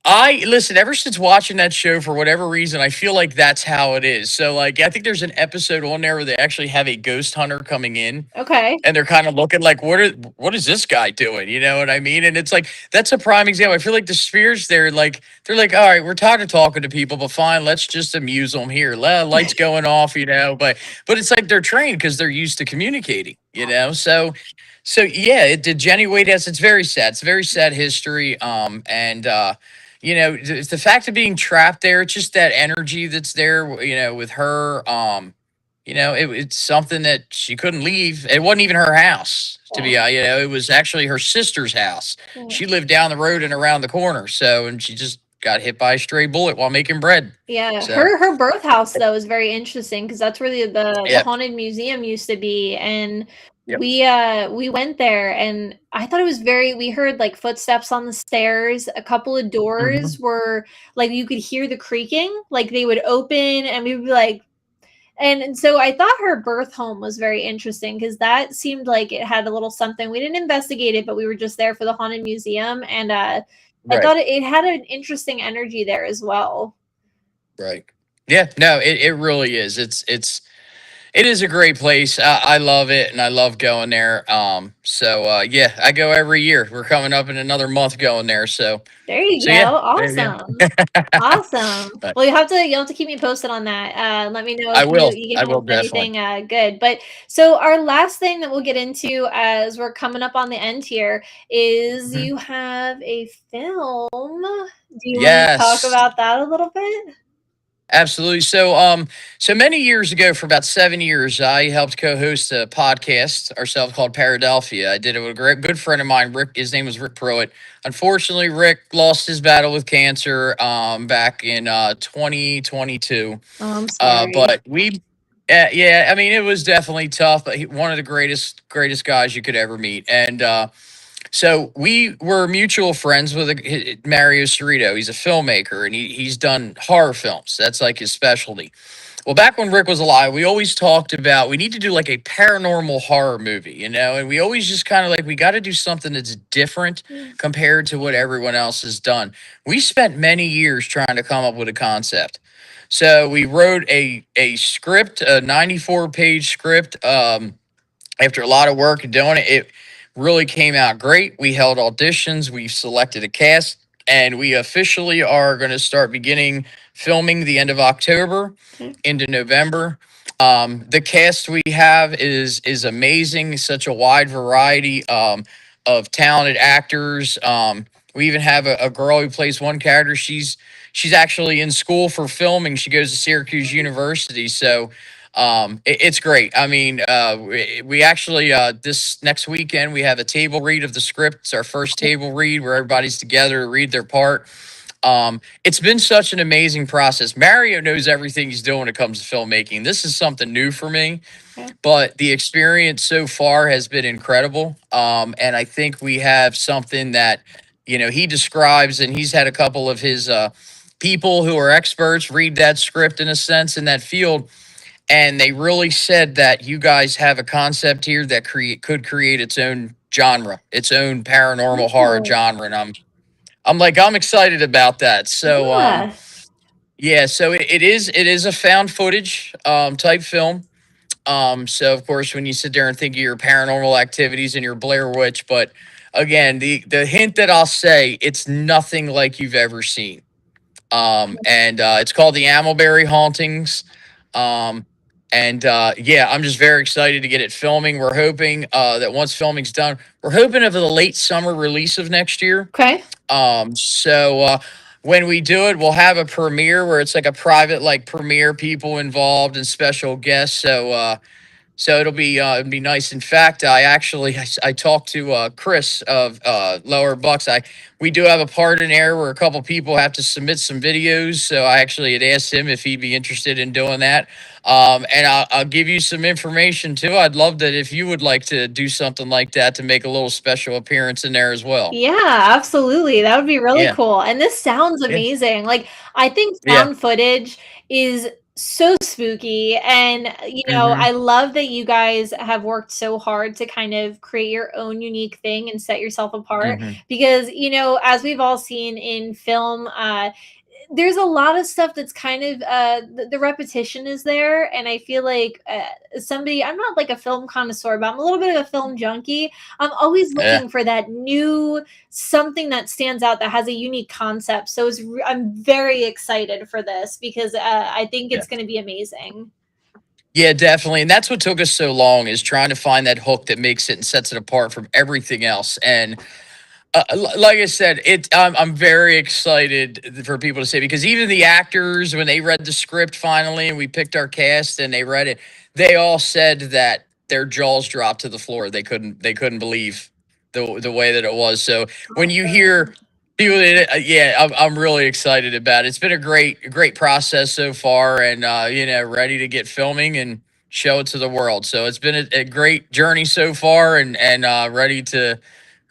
I listen, ever since watching that show for whatever reason, I feel like that's how it is. So like I think there's an episode on there where they actually have a ghost hunter coming in Okay. and they're kind of looking like what is this guy doing? You know what I mean? And it's like that's a prime example. I feel like the spheres they're like, all right, we're tired of talking to people, but fine, let's just amuse them here. Lights going off, but it's like they're trained because they're used to communicating. So yeah, it did Jenny Wade has it's very sad. It's a very sad history. And the fact of being trapped there, it's just that energy that's there, with her. It's something that she couldn't leave. It wasn't even her house, to be, it was actually her sister's house. Yeah. She lived down the road and around the corner. So, and she just got hit by a stray bullet while making bread. Yeah, So, her birth house though is very interesting because that's where the yeah. haunted museum used to be, and Yep. we went there, and I thought it was we heard like footsteps on the stairs. A couple of Hmm. doors were like you could hear the creaking, like they would open, and we would be like, and so I thought her birth home was very interesting because that seemed like it had a little something. We didn't investigate it, but we were just there for the haunted museum, and I Right. thought it had an interesting energy there as well. Right. Yeah. No, it really is. It is a great place. I love it, and I love going there. Yeah, I go every year. We're coming up in another month going there. So, There you so go. yeah, yeah. Awesome. Awesome. But Well, you'll have to keep me posted on that. Let me know if I will. you I get home will with definitely. anything good. But so our last thing that we'll get into as we're coming up on the end here is Mhm. you have a film. Do you want to talk Yes. about that a little bit? Absolutely. So many years ago, for about 7 years, I helped co-host a podcast ourselves called Paradelphia. I did it with a great good friend of mine, Rick. His name was Rick Pruitt. Unfortunately, Rick lost his battle with cancer back in 2022. Oh, I'm sorry. But yeah, I mean, it was definitely tough. But one of the greatest guys you could ever meet, and so we were mutual friends with Mario Cerrito. He's a filmmaker and he's done horror films. That's like his specialty. Well, back when Rick was alive, we always talked about we need to do like a paranormal horror movie, and we always just kind of like we got to do something that's different Yeah. compared to what everyone else has done. We spent many years trying to come up with a concept. So we wrote a script, a 94-page script. After a lot of work and doing it, it really came out great. We held auditions, we selected a cast, and we officially are going to start beginning filming the end of October Okay. into November. The cast we have is amazing. Such a wide variety of talented actors. We even have a girl who plays one character. She's actually in school for filming. She goes to Syracuse University, so it's great. I mean, we actually this next weekend we have a table read of the script. It's our first table read where everybody's together to read their part. It's been such an amazing process. Mario knows everything he's doing when it comes to filmmaking. This is something new for me, Okay. but the experience so far has been incredible. And I think we have something that he describes, and he's had a couple of his people who are experts read that script in a sense in that field, and they really said that you guys have a concept here that could create its own genre, its own paranormal horror Oh, genre, and I'm excited about that. So Yeah. yeah, so it is a found footage type film. So of course, when you sit there and think of your paranormal activities and your Blair Witch, but again, the hint that I'll say, it's nothing like you've ever seen. And It's called the Amelberry Hauntings. Um, and Yeah, I'm just very excited to get it filming. We're hoping that once filming's done, we're hoping of the late summer release of next year. Okay. When we do it, we'll have a premiere where it's like a private like premiere, people involved and special guests. So it'll be nice. In fact, I talked to Chris of Lower Bucks. I We do have a part in there where a couple people have to submit some videos. So I actually had asked him if he'd be interested in doing that. And I'll give you some information too. I'd love that if you would like to do something like that to make a little special appearance in there as well. Yeah, absolutely. That would be really Yeah, cool. And this sounds yeah, amazing. Like, I think yeah. found footage is so spooky. And, Hmm. I love that you guys have worked so hard to kind of create your own unique thing and set yourself apart. Hmm. Because, as we've all seen in film, there's a lot of stuff that's kind of the repetition is there, and I feel like somebody, I'm not like a film connoisseur, but I'm a little bit of a film junkie. I'm always Yeah, looking for that new something that stands out, that has a unique concept. So I'm very excited for this because I think yeah. it's going to be amazing. Yeah, definitely. And that's what took us so long, is trying to find that hook that makes it and sets it apart from everything else. And like I said, I'm very excited for people to say, because even the actors, when they read the script finally and we picked our cast and they read it, they all said that their jaws dropped to the floor. They couldn't believe the way that it was. So when you hear people, yeah, I'm really excited about it. It's been a great process so far, and ready to get filming and show it to the world. So it's been a great journey so far, and ready to.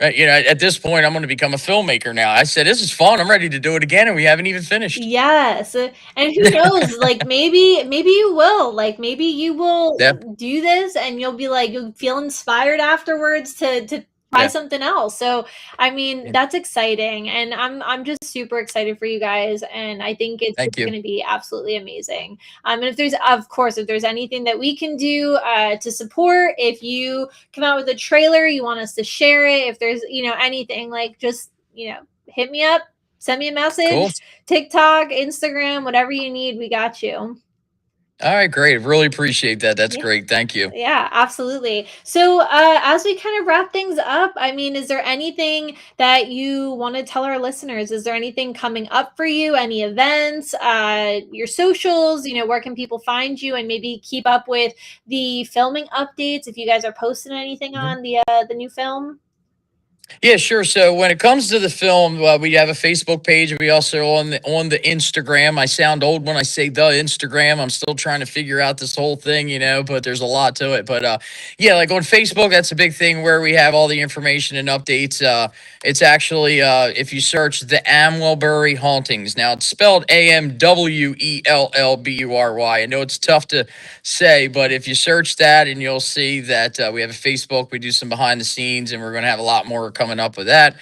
At this point, I'm going to become a filmmaker now. I said, this is fun. I'm ready to do it again, and we haven't even finished. Yes. And who knows, like maybe you will. Like maybe you will Yeah, do this and you'll be like you'll feel inspired afterwards to try yeah, something else. So, I mean, yeah. that's exciting, and I'm just super excited for you guys, and I think it's Thank just you. going to be absolutely amazing. And if there's, of course, if there's anything that we can do to support, if you come out with a trailer, you want us to share it, if there's, anything, like, just, hit me up, send me a Cool. message. TikTok, Instagram, whatever you need, we got you. All right, great. Really appreciate that. That's Yeah. great. Thank you. Yeah, absolutely. So, as we kind of wrap things up, I mean, is there anything that you want to tell our listeners? Is there anything coming up for you? Any events? Your socials? Where can people find you and maybe keep up with the filming updates? If you guys are posting anything on the new film. Yeah, sure. So when it comes to the film, we have a Facebook page. We also on the Instagram. I sound old when I say the Instagram. I'm still trying to figure out this whole thing, but there's a lot to it. But yeah, like on Facebook, that's a big thing where we have all the information and updates. It's actually if you search the Amwellbury Hauntings. Now it's spelled Amwellbury. I know it's tough to say, but if you search that, and you'll see that we have a Facebook, we do some behind the scenes, and we're going to have a lot more coming up with that.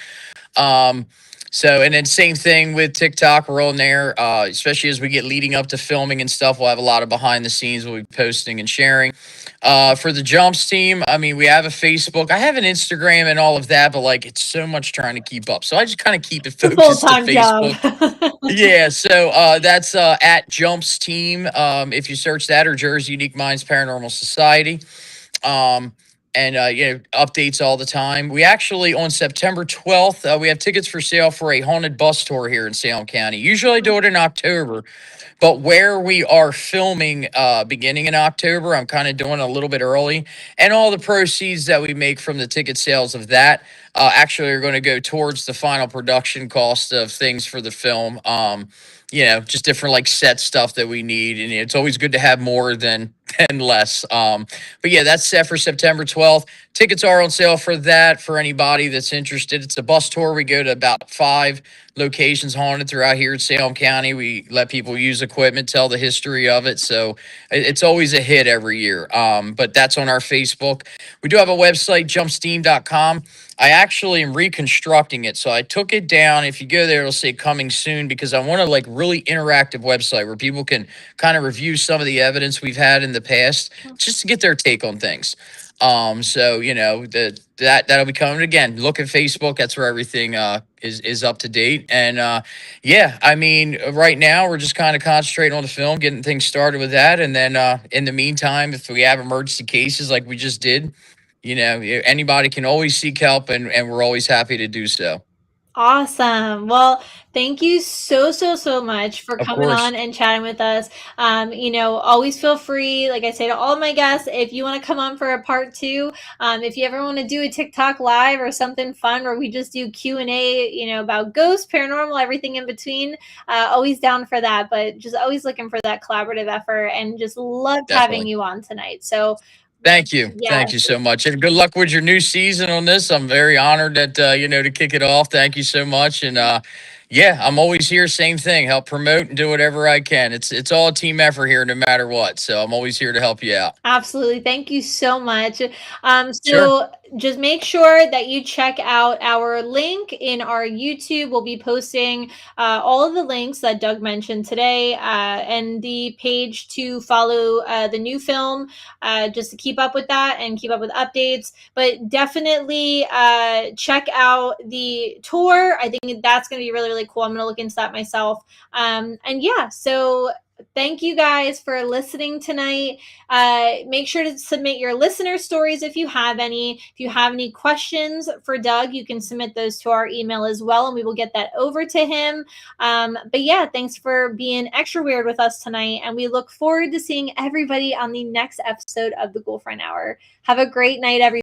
Um, and then same thing with TikTok. We're on there, especially as we get leading up to filming and stuff. We'll have a lot of behind the scenes we'll be posting and sharing. For the Jumps team, I mean, we have a Facebook. I have an Instagram and all of that, but like it's so much trying to keep up. So I just kind of keep it It's a focused to full-time job. Facebook. Yeah, so that's at Jumps Team. If you search that, or Jersey Unique Minds Paranormal Society. Um, and updates all the time. We actually, on September 12th, we have tickets for sale for a haunted bus tour here in Salem County. Usually I do it in October, but where we are filming beginning in October, I'm kind of doing a little bit early. And all the proceeds that we make from the ticket sales of that actually are going to go towards the final production cost of things for the film. Just different like set stuff that we need. And it's always good to have more than less. But yeah, that's set for September 12th. Tickets are on sale for that for anybody that's interested. It's a bus tour. We go to about 5 locations haunted throughout here in Salem County. We let people use equipment, tell the history of it. So it's always a hit every year. But that's on our Facebook. We do have a website, jumpsteam.com. I actually am reconstructing it. So I took it down. If you go there, it'll say coming soon because I want a like really interactive website where people can kind of review some of the evidence we've had in the past just to get their take on things. So you know that'll be coming again. Look at Facebook. That's where everything is up to date. And yeah, I mean, right now we're just kind of concentrating on the film, getting things started with that, and then in the meantime, if we have emergency cases like we just did, you know, anybody can always seek help, and we're always happy to do so. Awesome. Well, thank you so much for Of coming course, on and chatting with us. Always feel free, like I say to all my guests, if you want to come on for a part two, if you ever want to do a TikTok live or something fun where we just do Q&A, about ghosts, paranormal, everything in between, always down for that. But just always looking for that collaborative effort and just loved having definitely. you on tonight. So Thank you. yeah, Thank you so much. And good luck with your new season on this. I'm very honored that, to kick it off. Thank you so much. And yeah, I'm always here. Same thing. Help promote and do whatever I can. It's all a team effort here, no matter what. So I'm always here to help you out. absolutely. Thank you so much. Sure. So just make sure that you check out our link in our YouTube. We'll be posting all of the links that Doug mentioned today and the page to follow the new film just to keep up with that and keep up with updates. But definitely check out the tour. I think that's going to be really cool. I'm going to look into that myself. And yeah, so thank you guys for listening tonight. Make sure to submit your listener stories if you have any. If you have any questions for Doug, you can submit those to our email as well, and we will get that over to him. But yeah, thanks for being extra weird with us tonight, and we look forward to seeing everybody on the next episode of the Ghoulfriend Hour. Have a great night, everybody.